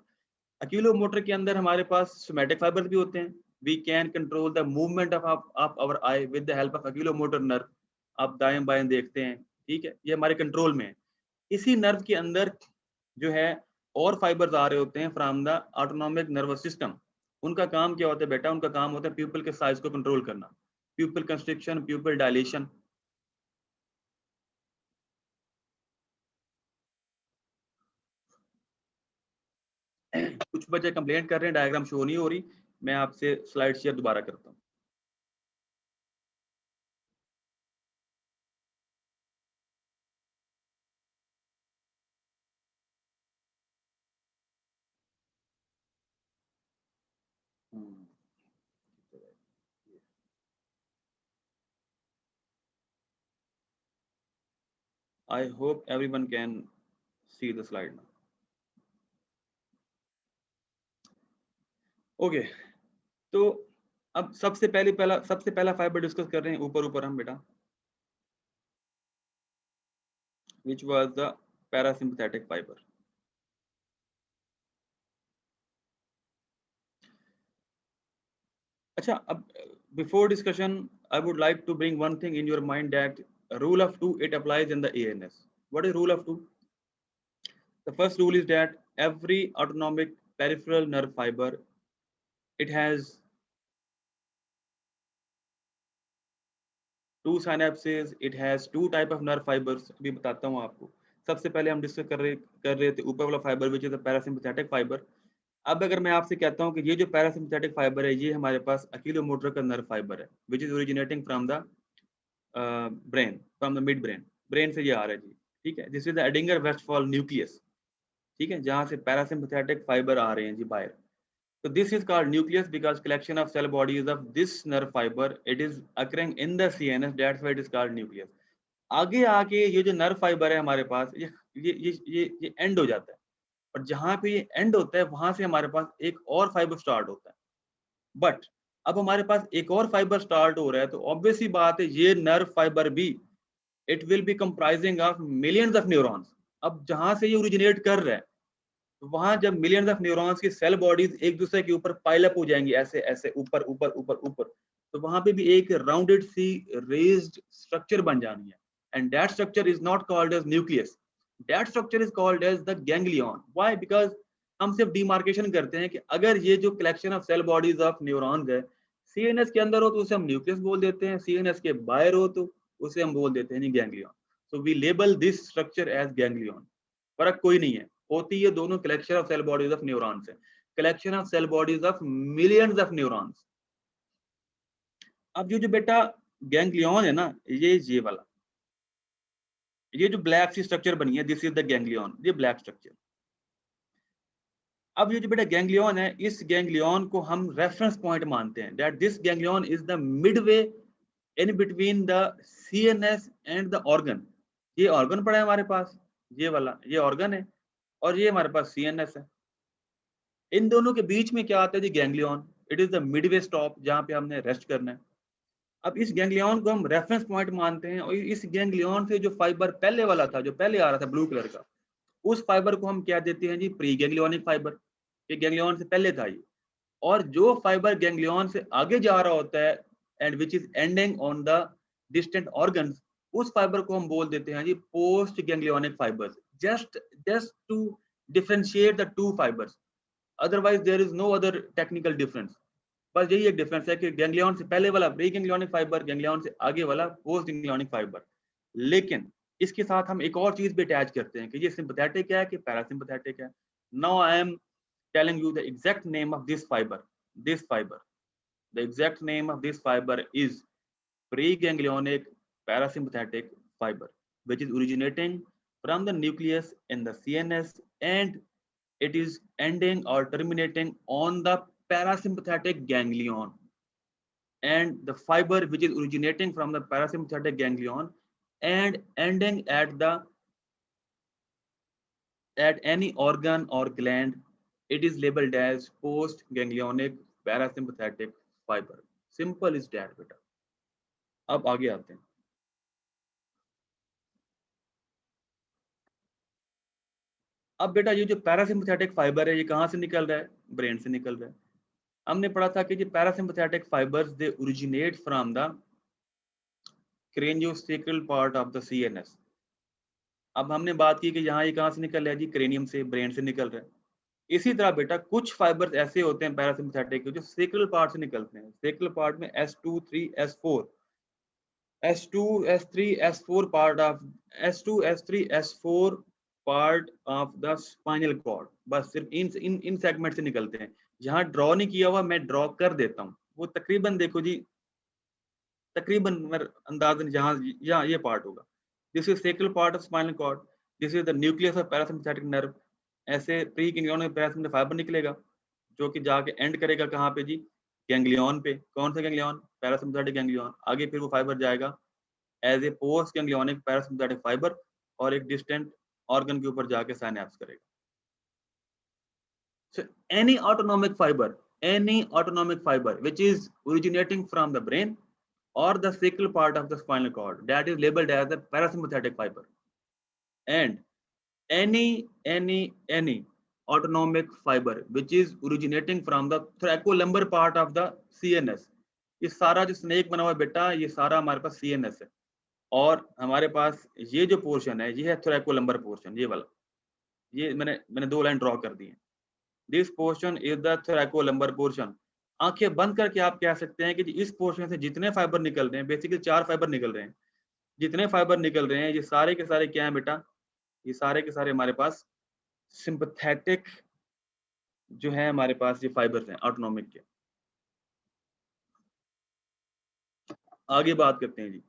Oculomotor के अंदर हमारे पास सोमैटिक फाइबर्स भी होते हैं। We can control the movement of our eye with the help of oculomotor nerve. आप दाएं बाएं देखते हैं, ठीक है, ये हमारे कंट्रोल में है। इसी नर्व के अंदर जो है और फाइबर्स आ रहे होते हैं from the autonomic nervous system. उनका काम क्या होता है बेटा? उनका काम होता है प्यूपल के साइज को कंट्रोल करना, प्यूपल कंस्ट्रिक्शन, प्यूपल डायलेशन। कुछ बच्चे कंप्लेंट कर रहे हैं डायग्राम शो नहीं हो रही। मैं आपसे स्लाइड शेयर दोबारा करता हूँ। I hope everyone can see the slide now. Okay, तो अब सबसे पहला फाइबर डिस्कस कर रहे हैं ऊपर हम बेटा, which was the parasympathetic fiber. अच्छा, अब before discussion I would like to bring one thing in your mind, that rule of 2, it applies in the ANS. What is rule of 2? The first rule is that every autonomic peripheral nerve fiber, it has 2 synapses, it has 2 type of nerve fibers. अभी बताता हूँ आपको। सबसे पहले हम discuss कर रहे थे ऊपर वाला fibre which is the parasympathetic fibre. अब अगर मैं आपसे कहता हूँ कि ये जो पैरासिम्पैथेटिक फाइबर है ये हमारे पास अक्यूलोमोटर का नर्व फाइबर है which is originating from the brain, from the midbrain, brain से ये आ रहा है जी, ठीक है। This is the Edinger Westphal nucleus, ठीक है, जहाँ से पैरासिम्पैथेटिक फाइबर आ रहे हैं जी बाहर। So this is called nucleus because collection of cell bodies of this nerve fiber, it is occurring in the CNS, that's why it is called nucleus. आगे आके ये जो नर्व फाइबर है हमारे पास ये एंड हो जाता है, और जहाँ पे ये एंड होता है वहां से हमारे पास एक और फाइबर स्टार्ट होता है। बट अब हमारे पास एक और फाइबर स्टार्ट हो रहा है तो ऑब्वियसली बात है ये नर्व फाइबर भी it will be comprising of millions of neurons. अब जहां से ये ओरिजिनेट कर रहा है तो वहां जब मिलियंस ऑफ न्यूरॉन्स की सेल बॉडीज एक दूसरे के ऊपर पाइल अप हो जाएंगी ऐसे ऐसे ऊपर ऊपर ऊपर ऊपर, तो वहां पे भी एक राउंडेड सी रेज्ड स्ट्रक्चर बन जानी है, and that structure is not called as nucleus, that structure is called as the ganglion. Why? Because हम सिर्फ डिमार्केशन करते हैं कि अगर ये जो collection of cell bodies of neurons है सीएनएस के अंदर हो तो उसे हम न्यूक्लियस बोल देते हैं, सीएनएस के बाहर हो तो उसे हम बोल देते हैं ganglion. So we label this structure as ganglion. फर्क कोई नहीं है, होती है दोनों collection of cell bodies of neurons है, collection of cell bodies of millions of neurons. अब ये जो बेटा गैंग्लियन है ना, ये वाला, ये जो ब्लैक सी स्ट्रक्चर बनी है दिस इज द गैंग्लियन, ये ब्लैक स्ट्रक्चर। अब ये जो बेटा गैंग्लियन है इस गैंग्लियन को हम रेफरेंस पॉइंट मानते हैं, that this ganglion is the Midway in between the CNS and the organ. ये ऑर्गन पड़ा है हमारे पास, ये वाला ये ऑर्गन है और ये हमारे पास सीएनएस है। इन दोनों के बीच में क्या आता है जी ganglion, it is the midway stop जहां पे हमने रेस्ट करना है। अब इस गैंग्लियन को हम रेफरेंस पॉइंट मानते हैं और इस गैंग्लियन से जो फाइबर पहले वाला था जो पहले आ रहा था ब्लू कलर का, उस फाइबर को हम क्या देते हैं जी प्री गैंग्लियोनिक फाइबर, ये गैंग्लियन से पहले था ये। और जो फाइबर गैंग्लियन से आगे जा रहा होता है and which is ending on the distant organs, उस फाइबर को हम बोल देते हैं जी post ganglionic fibres, just to differentiate the two fibers, otherwise there is no other technical difference। बस यही एक डिफरेंस है कि गैंग्लियन से पहले वाला प्री गैंग्लियोनिक फाइबर, गैंग्लियन से आगे वाला पोस्ट गैंग्लियोनिक फाइबर। लेकिन इसके साथ हम एक और चीज भी अटैच करते हैं कि ये सिंपैथेटिक है कि पैरासिम्पैथेटिक है। Now I am telling you the exact name of this fibre, the exact name of this fibre is pre ganglionic parasympathetic fiber which is originating from the nucleus in the CNS and it is ending or terminating on the parasympathetic ganglion, and the fiber which is originating from the parasympathetic ganglion and ending at any organ or gland, it is labeled as post ganglionic parasympathetic fiber। simple is that बेटा। अब आगे आते हैं। अब बेटा ये जो parasympathetic fibre है ये कहाँ से निकल रहा है? ब्रेन से निकल रहा है। हमने पढ़ा था कि ये parasympathetic fibres they originate from the craniosacral part of the CNS. अब हमने बात की कि यहाँ ये कहाँ से निकल रहा है जी क्रेनियम से, ब्रेन से निकल रहा है। इसी तरह बेटा कुछ फाइबर्स ऐसे होते हैं पैरासिम्पैथेटिक जो सैक्रल पार्ट से निकलते हैं। सैक्रल पार्ट में S2, 3, S4, S2, S3, S4 part of S2, S3, S4 part of the spinal cord, बस सिर्फ इन सेगमेंट से निकलते हैं। यहाँ ड्रॉ नहीं किया हुआ, मैं ड्रॉ कर देता हूँ। वो तकरीबन देखो जी, तकरीबन अंदाजन यहाँ ये पार्ट होगा। This is sacral part of spinal cord, this is the nucleus of parasympathetic nerve. ऐसे प्री गैंग्लियोनिक पैरासिम्पैथेटिक फाइबर निकलेगा जो कि जाके एंड करेगा कहाँ पे जी? गैंग्लियन पे। कौन सा गैंग्लियन? Parasympathetic ganglion. आगे फिर वो फाइबर जाएगा as a postganglionic parasympathetic fibre और एक डिस्टेंट ऑर्गन के ऊपर जाके साइनेप्स करेगा। So any autonomic fiber which is originating from the brain or the sacral part of the spinal cord, that is labeled as a parasympathetic fiber, and any autonomic fiber which is originating from the thoracolumbar part of the CNS, ये सारा जो snake बना हुआ है बेटा ये सारा हमारे पास CNS है, और हमारे पास ये जो पोर्शन है ये है thoracolumbar पोर्शन, ये वाला, ये मैंने 2 लाइन ड्रॉ कर दी है। This portion is the thoracolumbar portion। आंखें बंद करके आप कह सकते हैं कि जी इस पोर्शन से जितने फाइबर निकल रहे हैं, बेसिकली 4 फाइबर निकल रहे हैं, जितने फाइबर निकल रहे हैं ये सारे के सारे क्या है बेटा, ये सारे के सारे हमारे पास सिंपैथेटिक जो है हमारे पास ये फाइबर्स हैं ऑटोनॉमिक के। आगे बात करते हैं जी,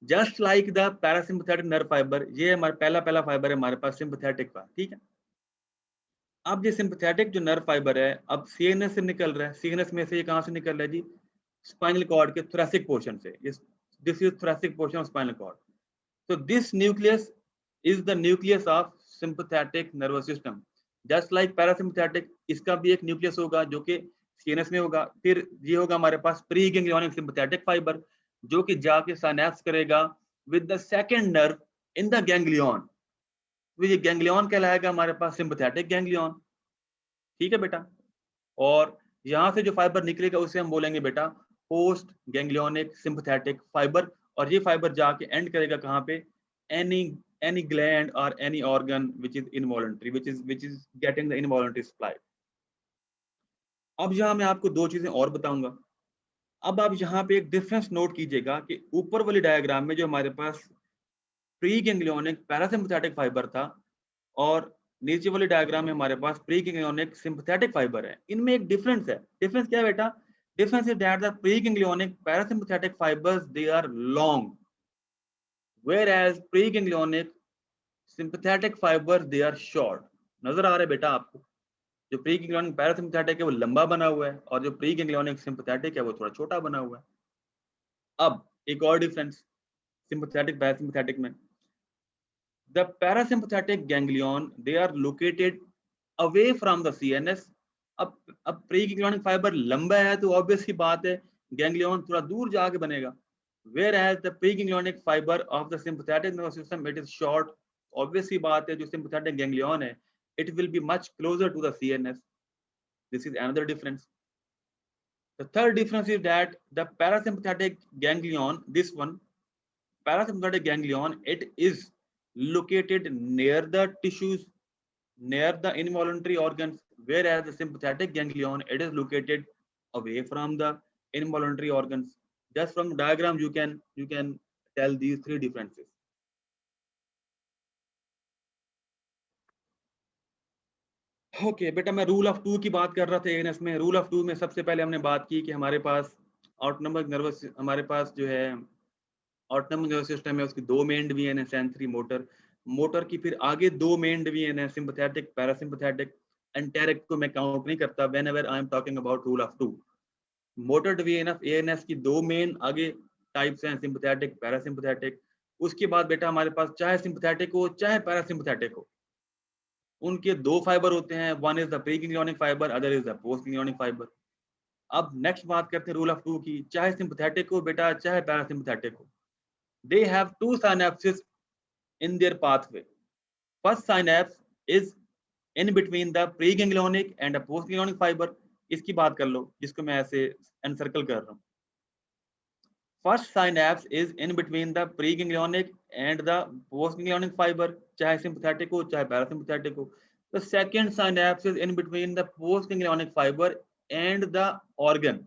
just like the parasympathetic nerve fibre, ये हमारा पहला फाइबर है हमारे पास सिंपैथेटिक का, ठीक है। अब ये सिंपैथेटिक जो नर्व फाइबर है अब सीएनएस से निकल रहा है, सीएनएस में से ये कहां से निकल रहा है जी, स्पाइनल कॉर्ड के थोरैसिक पोर्शन से, this is thoracic portion of spinal cord. So this nucleus is the nucleus of sympathetic nervous system. Just like parasympathetic, इसका भी एक न्यूक्लियस होगा जो कि सीएनएस में होगा। फिर ये होगा हमारे पास प्री गैंग्लियोनिक सिंपैथेटिक फाइबर जो कि जाके साइनेप्स करेगा with the second nerve in the ganglion. तो ये गैंग्लियन कहलाएगा हमारे पास सिंपैथेटिक गैंग्लियन, ठीक है बेटा। और यहाँ से जो फाइबर निकलेगा उसे हम बोलेंगे बेटा पोस्ट गैंग्लियोनिक सिंपैथेटिक फाइबर, और ये फाइबर जाके एंड करेगा कहाँ पे, any gland or any organ which is involuntary, which is getting the involuntary supply. अब यहाँ मैं आपको दो चीजें और बताऊंगा। अब आप यहाँ पे एक डिफरेंस नोट कीजिएगा कि ऊपर वाली डायग्राम में जो हमारे पास प्री गैंग्लियोनिक पैरासिम्पैथेटिक फाइबर था और नीचे वाली डायग्राम में हमारे पास प्री गैंग्लियोनिक सिंपैथेटिक फाइबर है, इनमें एक डिफरेंस है। डिफरेंस क्या है बेटा, difference is that the preganglionic parasympathetic fibres they are long, whereas preganglionic sympathetic fibers they are short। नजर आ रहा है बेटा आपको, जो प्रीगैंग्लियोनिक पैरासिम्पैथेटिक है वो लंबा बना हुआ है और जो प्रीगैंग्लियोनिक सिंपैथेटिक है वो थोड़ा छोटा बना हुआ है। अब एक और डिफरेंस सिंपैथेटिक पैरासिम्पैथेटिक में, the parasympathetic ganglion they are located away from the CNS। अब प्रीगैंग्लियोनिक फाइबर लंबा है तो ऑब्वियस सी बात है गैंग्लियन थोड़ा दूर जाके बनेगा, whereas the preganglionic fiber of the sympathetic nervous system it is short। obvious सी बात है जो sympathetic ganglion है it will be much closer to the CNS। this is another difference। the third difference is that the parasympathetic ganglion, this one parasympathetic ganglion, it is located near the tissues, near the involuntary organs, whereas the sympathetic ganglion it is located away from the involuntary organs। just from the diagram you can tell these three differences। Okay बेटा, मैं rule of to की बात कर रहा था ANS में। Rule of to में सबसे पहले हमने बात की कि हमारे पास ऑटोनॉमिक नर्वस, हमारे पास जो है ऑटोनॉमिक नर्वस सिस्टम है उसकी दो मेन डिवीजन है, सेंसरी मोटर। मोटर की फिर आगे दो मेन डिवीजन है, सिंपैथेटिक पैरासिम्पैथेटिक। एंटेरिक को मैं काउंट नहीं करता whenever I am talking about rule of two. Motor division of ANS की दो मेन आगे टाइप्स हैं, सिंपैथेटिक पैरासिम्पैथेटिक। उसके बाद बेटा हमारे पास चाहे सिंपैथेटिक हो चाहे पैरासिम्पैथेटिक हो, उनके दो फाइबर होते हैं, one is the preganglionic fibre, other is the postganglionic fibre. अब नेक्स्ट बात करते हैं रूल ऑफ टू की, चाहे सिंपैथेटिक हो बेटा चाहे पैरासिम्पैथेटिक हो, they have two synapses in their pathway. First synapse is in between the preganglionic and the postganglionic fibre. इसकी बात कर लो जिसको मैं ऐसे एनसर्कल कर रहा हूँ। First synapse is in between the preganglionic and the postganglionic fibre, चाहे सिंपैथेटिक हो चाहे पैरासिम्पैथेटिक हो। The second synapse is in between the postganglionic fibre and the organ।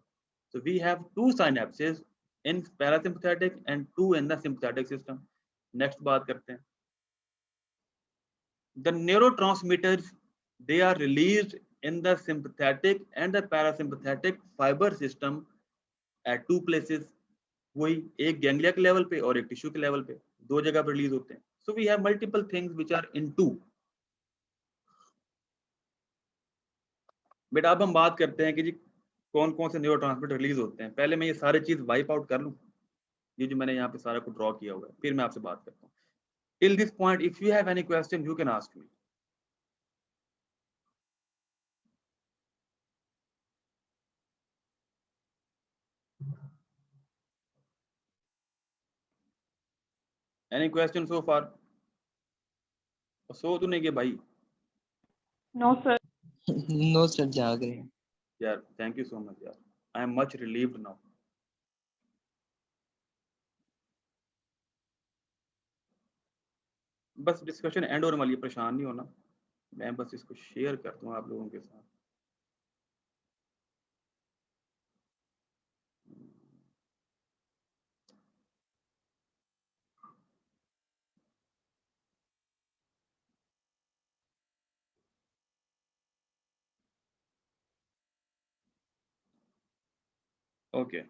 so we have two synapses in parasympathetic and two in the sympathetic system। next बात करते हैं, the neurotransmitters they are released in the sympathetic and the parasympathetic fiber system at two places। वही एक ganglia के level पे और एक tissue के लेवल पे, दो जगह पर रिलीज होते हैं। so we have multiple things which are in two। बेटा अब हम बात करते हैं कि जी कौन कौन से न्यूरोट्रांसमीटर रिलीज होते हैं। पहले मैं ये सारी चीज वाइप आउट कर लूं, ये जो मैंने यहाँ पे सारा कुछ ड्रॉ किया हुआ है, फिर मैं आपसे बात करता हूँ। Till this point if you have any question you can ask me. Any question so far? सो तो नहीं गए भाई? No, sir. नो सर, जाग रहे हैं यार थैंक यू सो मच यार, I am much relieved now. बस डिस्कशन एंड होने वाली है, परेशान नहीं होना, मैं बस इसको शेयर करता हूँ आप लोगों के साथ। Okay,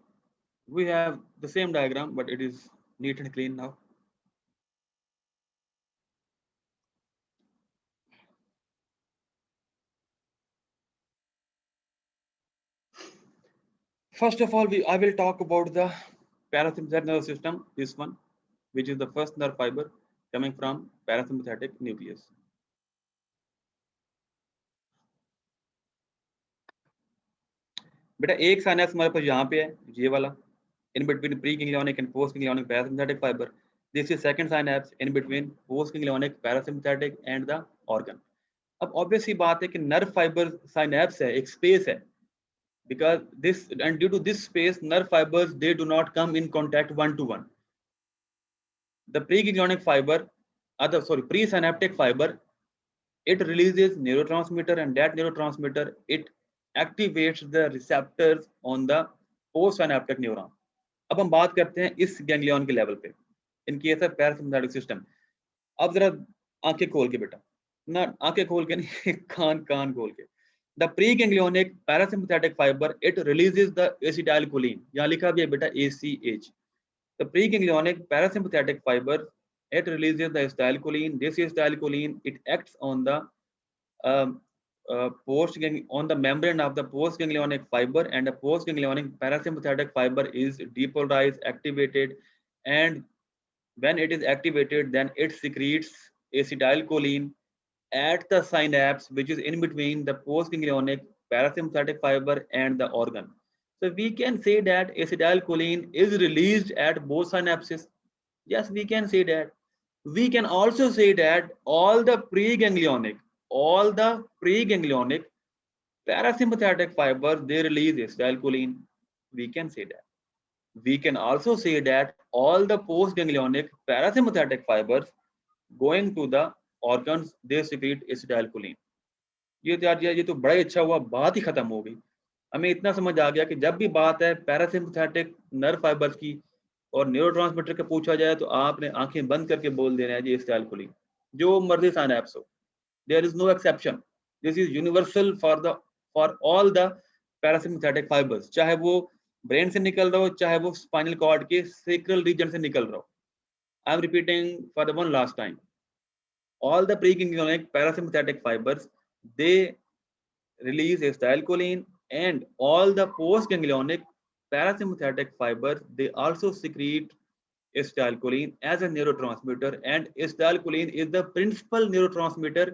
we have the same diagram, but it is neat and clean now. First of all, I will talk about the parasympathetic nervous system, this one, which is the first nerve fiber coming from parasympathetic nucleus. बेटा एक synapse हमारे पास यहाँ पे है, ये वाला, in between preganglionic and postganglionic parasympathetic fiber. This is second synapse in between postganglionic parasympathetic and the organ. अब obvious सी बात है कि nerve fiber synapse है, एक space है, because this and due to this space nerve fibers they do not come in contact one to one. The preganglionic fiber, presynaptic fiber, it releases neurotransmitter, and that neurotransmitter it activates the receptors on the postsynaptic neuron. अब हम बात करते हैं इस ganglion के level पे, in case of parasympathetic system. अब जरा आंखें खोल के बेटा, ना आंखें खोल के नहीं, कान खोल के. The preganglionic parasympathetic fiber it releases the acetylcholine. यहाँ लिखा भी है बेटा ACH. The preganglionic parasympathetic fiber it releases the acetylcholine. This acetylcholine it acts on the on the membrane of the postganglionic fiber, and the postganglionic parasympathetic fiber is depolarized, activated, and when it is activated, then it secretes acetylcholine at the synapse, which is in between the postganglionic parasympathetic fiber and the organ. So we can say that acetylcholine is released at both synapses. Yes, we can say that. We can also say that all the preganglionic parasympathetic fibers they release acetylcholine. We can say that. We can also say that all the postganglionic parasympathetic fibers going to the organs they secrete acetylcholine. ये तो बड़ा ही अच्छा हुआ, बात ही खत्म हो गई. हमें इतना समझ आ गया कि जब भी बात है पैरासिम्पथेटिक नर्व फाइबर्स की और न्यूरोट्रांसमीटर का पूछा जाए तो आपने आंखें बंद करके बोल देना है जी एसिटाइलकोलिन, जो मर्जी साइनैप्स हो. There is no exception. This is universal for all the parasympathetic fibres, चाहे वो ब्रेन से निकल रहा हो, चाहे वो स्पाइनल कॉर्ड के सेक्रल रीजन से निकल रहा हो. I am repeating for the one last time. All the preganglionic parasympathetic fibers they release acetylcholine, and all the postganglionic parasympathetic fibers they also secrete acetylcholine as a neurotransmitter, and acetylcholine is the principal neurotransmitter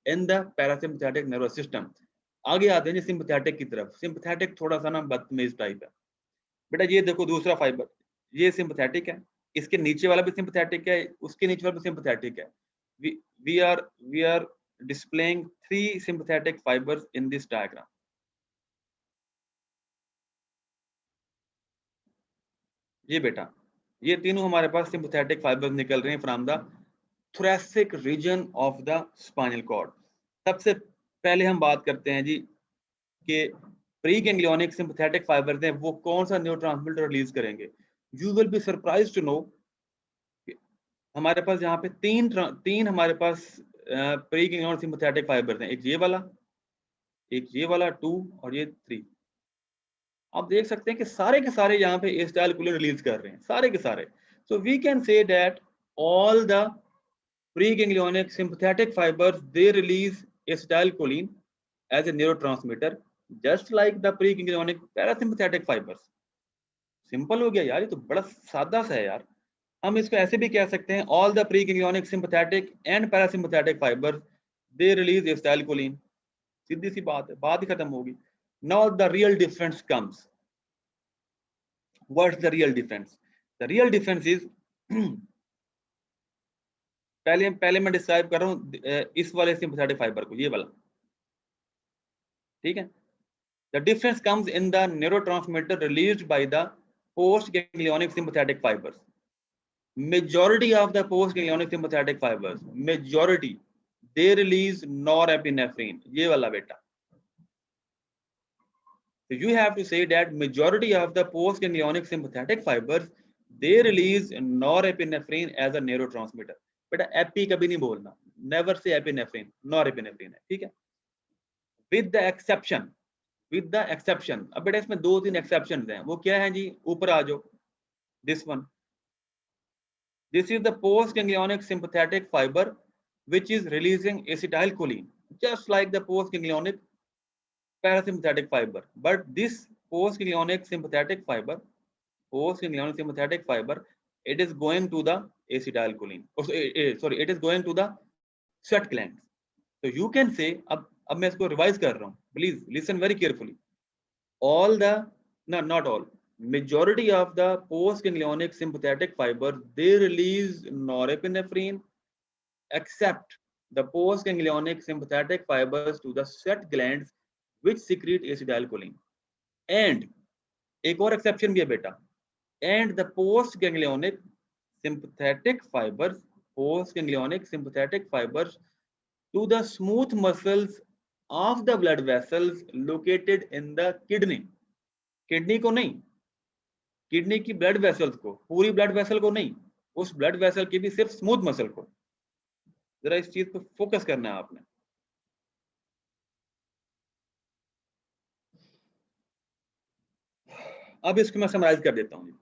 in the parasympathetic nervous system. आगे आते हैं sympathetic की तरफ. Sympathetic थोड़ा सा ना बदतमीज type है बेटा. ये देखो दूसरा फाइबर, ये सिंपैथेटिक है, इसके नीचे वाला भी सिंपैथेटिक है, उसके नीचे वाला भी सिंपैथेटिक है. We are displaying three sympathetic fibers in this diagram. ये बेटा, ये तीनों हमारे पास sympathetic fibers निकल रहे हैं from the thoracic region of the spinal cord. सबसे पहले हम बात करते हैं जी कि preganglionic sympathetic fibers हैं वो कौन सा न्यूरोट्रांसमीटर रिलीज करेंगे. You will be surprised to know हमारे पास यहाँ पे तीन हमारे पास प्रीगैंग्लियन सिंपैथेटिक फाइबर्स हैं. एक ये वाला 2 और ये 3. आप देख सकते हैं कि सारे के सारे यहाँ पे एसिटाइलकोलिन रिलीज कर रहे हैं, सारे के सारे. So we can say that all the preganglionic sympathetic fibres they release acetylcholine as a neurotransmitter just like the preganglionic parasympathetic fibres. Simple हो गया यार, ये तो बड़ा सादा सा है यार. हम इसको ऐसे भी कह सकते हैं all the preganglionic sympathetic and parasympathetic fibers they release acetylcholine. सीधी सी बात है, बात ही खत्म होगी. Now the real difference comes. What's the real difference? The real difference is पहले मैं डिस्क्राइब कर रहा हूँ इस वाले सिंपैथेटिक फाइबर को, ये वाला, ठीक है. The difference comes in the neurotransmitter released by the postganglionic sympathetic fibers. Majority of the postganglionic sympathetic fibers, majority, they release norepinephrine. ये वाला बेटा. So you have to say that majority of the postganglionic sympathetic fibers, they release norepinephrine as a neurotransmitter. बेटा AP कभी नहीं बोलना. Never say epinephrine. Norepinephrine है, ठीक है. With the exception with the exception, अब बेटा इसमें 2-3 एक्सेप्शन हैं, वो क्या है जी, ऊपर आ जाओ, this one, this is the postganglionic sympathetic fibre which is releasing acetylcholine just like the postganglionic parasympathetic fiber, but this postganglionic sympathetic fiber, it is going to the acetylcholine, sorry, it is going to the sweat glands. So you can say, अब मैं इसको revise कर रहा हूँ, please listen very carefully. All the, no, not all, majority of the postganglionic sympathetic fibers, they release norepinephrine, except the postganglionic sympathetic fibers to the sweat glands which secrete acetylcholine. And एक और exception भी है बेटा, and the postganglionic sympathetic fibers to the smooth muscles of the blood vessels located in the kidney. Kidney को नहीं, kidney की blood vessels को, पूरी ब्लड वेसल को नहीं, उस ब्लड वेसल की भी सिर्फ स्मूथ मसल को। जरा इस चीज पे फोकस करना है आपने। अब इसको मैं समराइज कर देता हूँ।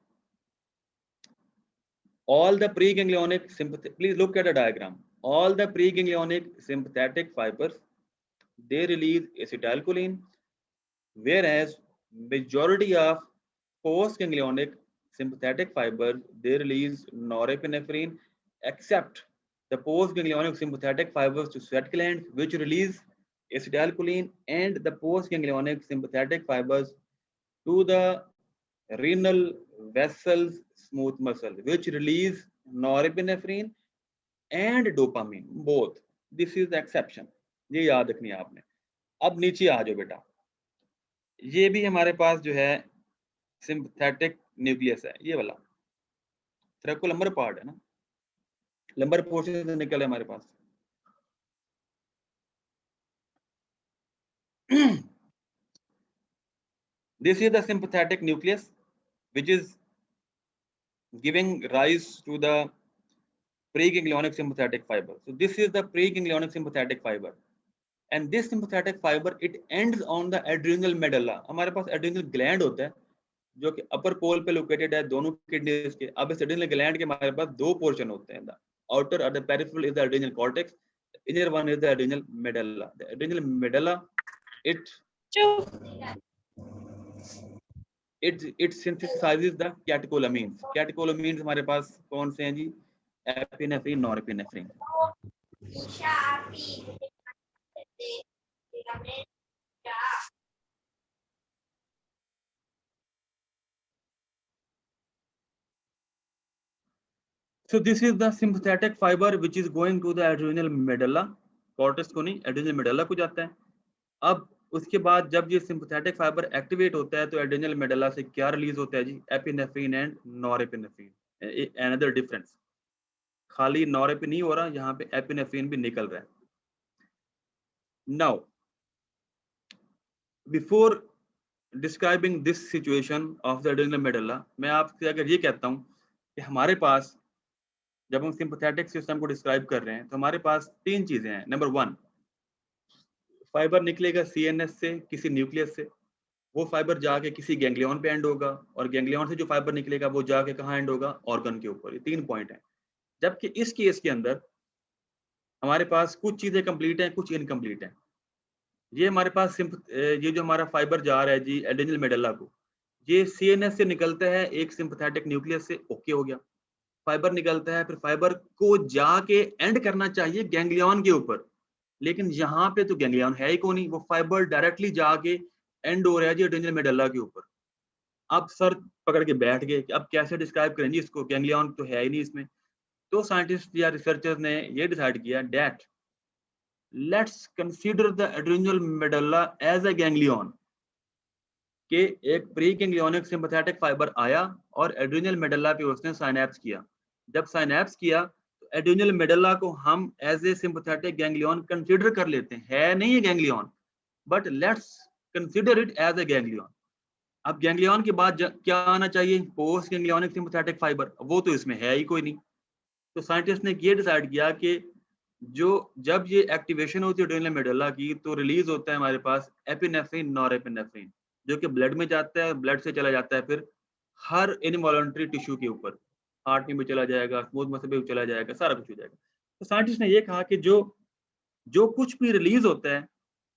All the preganglionic sympathetic, please look at the diagram. All the preganglionic sympathetic fibers, they release acetylcholine, whereas majority of postganglionic sympathetic fibers, they release norepinephrine, except the postganglionic sympathetic fibers to sweat glands, which release acetylcholine, and the postganglionic sympathetic fibers to the renal vessels smooth muscle, which release norepinephrine and dopamine, both. This is the exception. ये याद रखनी है आपने। अब नीचे आ जाओ बेटा, ये भी हमारे पास जो है सिंपैथेटिक न्यूक्लियस है, ये वाला थ्रेको लंबर पार्ट है ना, लंबर पोर्शन से निकले हमारे पास। This is the sympathetic nucleus which is giving rise to the preganglionic sympathetic fiber. So this is the preganglionic sympathetic fiber, and this sympathetic fiber, it ends on the adrenal medulla. हमारे पास adrenal gland होता है जो कि upper pole पे located है दोनों kidneys के। अब इस adrenal gland के हमारे पास दो portion होते हैं, the outer or the peripheral is the adrenal cortex, the inner one is the adrenal medulla. The adrenal medulla, it synthesizes the catecholamines. Catecholamines हमारे पास कौन से हैं जी? Epinephrine, norepinephrine. So this is the sympathetic fiber which is going to the adrenal medulla. Cortex को नहीं, adrenal medulla को जाता है। अब उसके बाद जब ये सिंपैथेटिक फाइबर एक्टिवेट होता है तो एड्रेनल मेडुला से क्या रिलीज होता है जी? Epinephrine and norepinephrine. Another difference, खाली नॉरेपिन नहीं हो रहा, यहाँ पे एपिनेफ्रिन भी निकल रहा है। Now before describing this situation of the adrenal medulla, मैं आपसे अगर ये कहता हूँ कि हमारे पास जब हम सिंपैथेटिक सिस्टम को डिस्क्राइब कर रहे हैं तो हमारे पास तीन चीजें हैं। नंबर 1, फाइबर निकलेगा सीएनएस से, किसी न्यूक्लियस से, वो फाइबर जाके किसी गैंग्लियन पे एंड होगा, और गैंग्लियन से जो फाइबर निकलेगा वो जाके कहाँ एंड होगा? ऑर्गन के ऊपर। ये 3 पॉइंट हैं। जबकि इस केस के अंदर हमारे पास कुछ चीजें कंप्लीट हैं, कुछ इनकम्प्लीट हैं। ये हमारे पास ये जो हमारा फाइबर जा रहा है जी एड्रेनल मेडुला को, ये सीएनएस से निकलता है एक सिंपैथेटिक न्यूक्लियस से, ओके हो गया। फाइबर निकलता है, फिर फाइबर को जाके एंड करना चाहिए गैंग्लियन के ऊपर, लेकिन यहाँ पे तो गैंग्लियन है ही कौन नहीं, वो फाइबर डायरेक्टली जाके एंड हो रहा है जी एड्रेनल मेडुला के ऊपर। अब सर पकड़ के बैठ गए कि अब कैसे डिस्क्राइब करेंगे इसको, गैंग्लियन तो है ही नहीं इसमें। तो साइंटिस्ट या रिसर्चर्स ने ये डिसाइड किया that let's consider the adrenal medulla as a ganglion, कि एक प्री गैंग्लियोनिक सिंपैथेटिक फाइबर आया और एड्रेनल मेडुला पे उसने साइनेप्स किया। जब साइनेप्स किया तो एड्रेनल मेडुला को हम as a sympathetic ganglion consider कर लेते हैं, है नहीं है ganglion, but let's consider it as a ganglion. अब गैंग्लियन के बाद क्या आना चाहिए? पोस्ट गैंग्लियोनिक सिंपैथेटिक फाइबर, वो तो इसमें है ही कोई नहीं। तो साइंटिस्ट ने ये डिसाइड किया कि जो जब ये एक्टिवेशन होती है एड्रेनल मेडुला की तो रिलीज होता है हमारे पास एपिनेफ्रिन, नॉरएपिनेफ्रिन, जो कि ब्लड में जाता है, ब्लड से चला जाता है फिर हर इनवॉलंटरी टिश्यू के ऊपर, हार्ट में भी चला जाएगा, स्मूथ मसल में भी चला जाएगा, सारा कुछ हो जाएगा। तो साइंटिस्ट ने ये कहा कि जो कुछ भी रिलीज होता है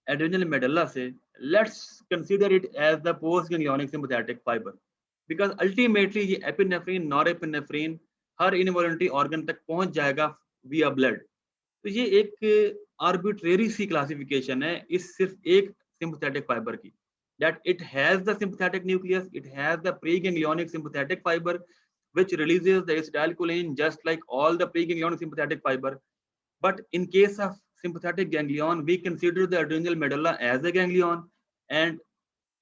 एड्रेनल मेडुला से, let's consider it as the postganglionic sympathetic fibre, because ultimately ये एपिनेफ्रिन, नॉरएपिनेफ्रिन हर इनवॉलंटरी ऑर्गन तक पहुंच जाएगा विया ब्लड। तो ये एक आर्बिट्रेरी सी क्लासिफिकेशन है इस सिर्फ एक सिंपैथेटिक फाइबर की, that it has the sympathetic nucleus, it has the preganglionic sympathetic fiber which releases the acetylcholine just like all the preganglionic sympathetic fiber. But in case of sympathetic ganglion, we consider the adrenal medulla as a ganglion, and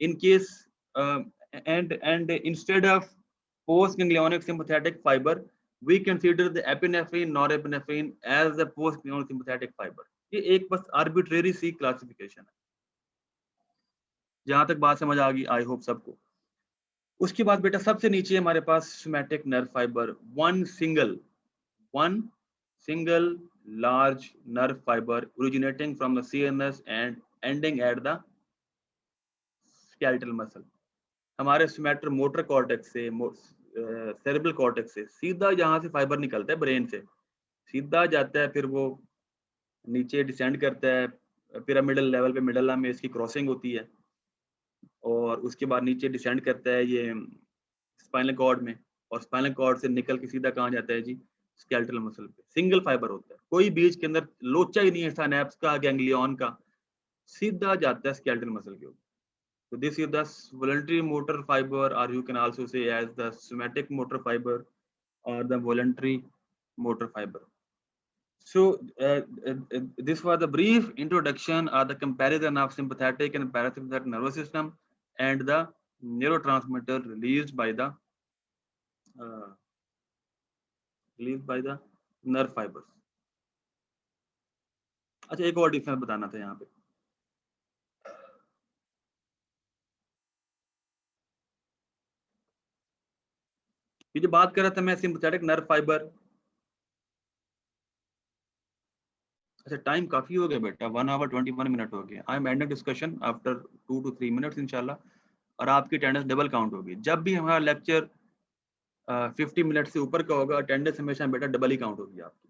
in case and instead of postganglionic sympathetic fiber, we consider the epinephrine, norepinephrine as the postganglionic sympathetic fiber. ये एक बस arbitrary सी classification है। जहां तक बात समझ आ गई, I hope सबको। उसके बाद बेटा सबसे नीचे हमारे पास somatic nerve fibre, one single large nerve fibre originating from the CNS and ending at the skeletal muscle. हमारे सोमैटर मोटर कॉर्टेक्स से, सेरेब्रल कॉर्टेक्स से सीधा यहाँ से फाइबर निकलता है, ब्रेन से सीधा जाता है, फिर वो नीचे डिसेंड करता है पिरामिडल लेवल पे, मिडला में इसकी क्रॉसिंग होती है और उसके बाद नीचे डिसेंड करता है ये स्पाइनल कॉर्ड में, और स्पाइनल कॉर्ड से निकल के सीधा कहाँ जाता है जी, स्केलेटल मसल पे। सिंगल फाइबर होता है, कोई बीच के अंदर लोचा ही नहीं है सिनैप्स का, गैंग्लियन का, सीधा जाता है स्केलेटल मसल के ऊपर। So this is the voluntary motor fiber, or you can also say as the somatic motor fiber or the voluntary motor fiber. So this was the brief introduction or the comparison of sympathetic and parasympathetic nervous system and the neurotransmitter released by the nerve fibers. अच्छा, एक और difference बताना था यहाँ पे। ये जो बात कर रहा था मैं सिंपैथेटिक नर्व फाइबर, अच्छा टाइम काफी हो गया बेटा, 1 hour 21 minute हो गया। I am ending discussion after 2 to 3 minutes इंशाल्लाह, और आपकी अटेंडेंस डबल काउंट होगी। जब भी हमारा लेक्चर 50 मिनट से ऊपर का होगा, अटेंडेंस हमेशा बेटा डबल ही काउंट होगी आपकी।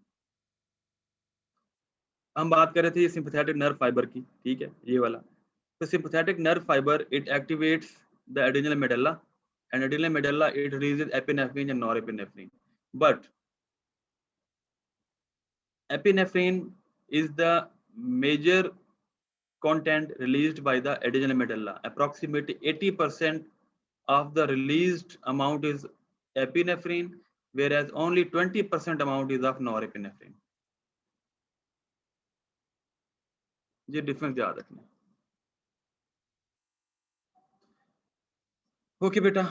हम बात कर रहे थे ये सिंपैथेटिक नर्व फाइबर की, ठीक है, ये वाला। तो sympathetic nerve fibre it activates the adrenal medulla, and adrenal medulla it releases epinephrine and norepinephrine, but epinephrine is the major content released by the adrenal medulla. Approximately 80% of the released amount is epinephrine, whereas only 20% amount is of norepinephrine. ये difference याद रखना। Okay बेटा।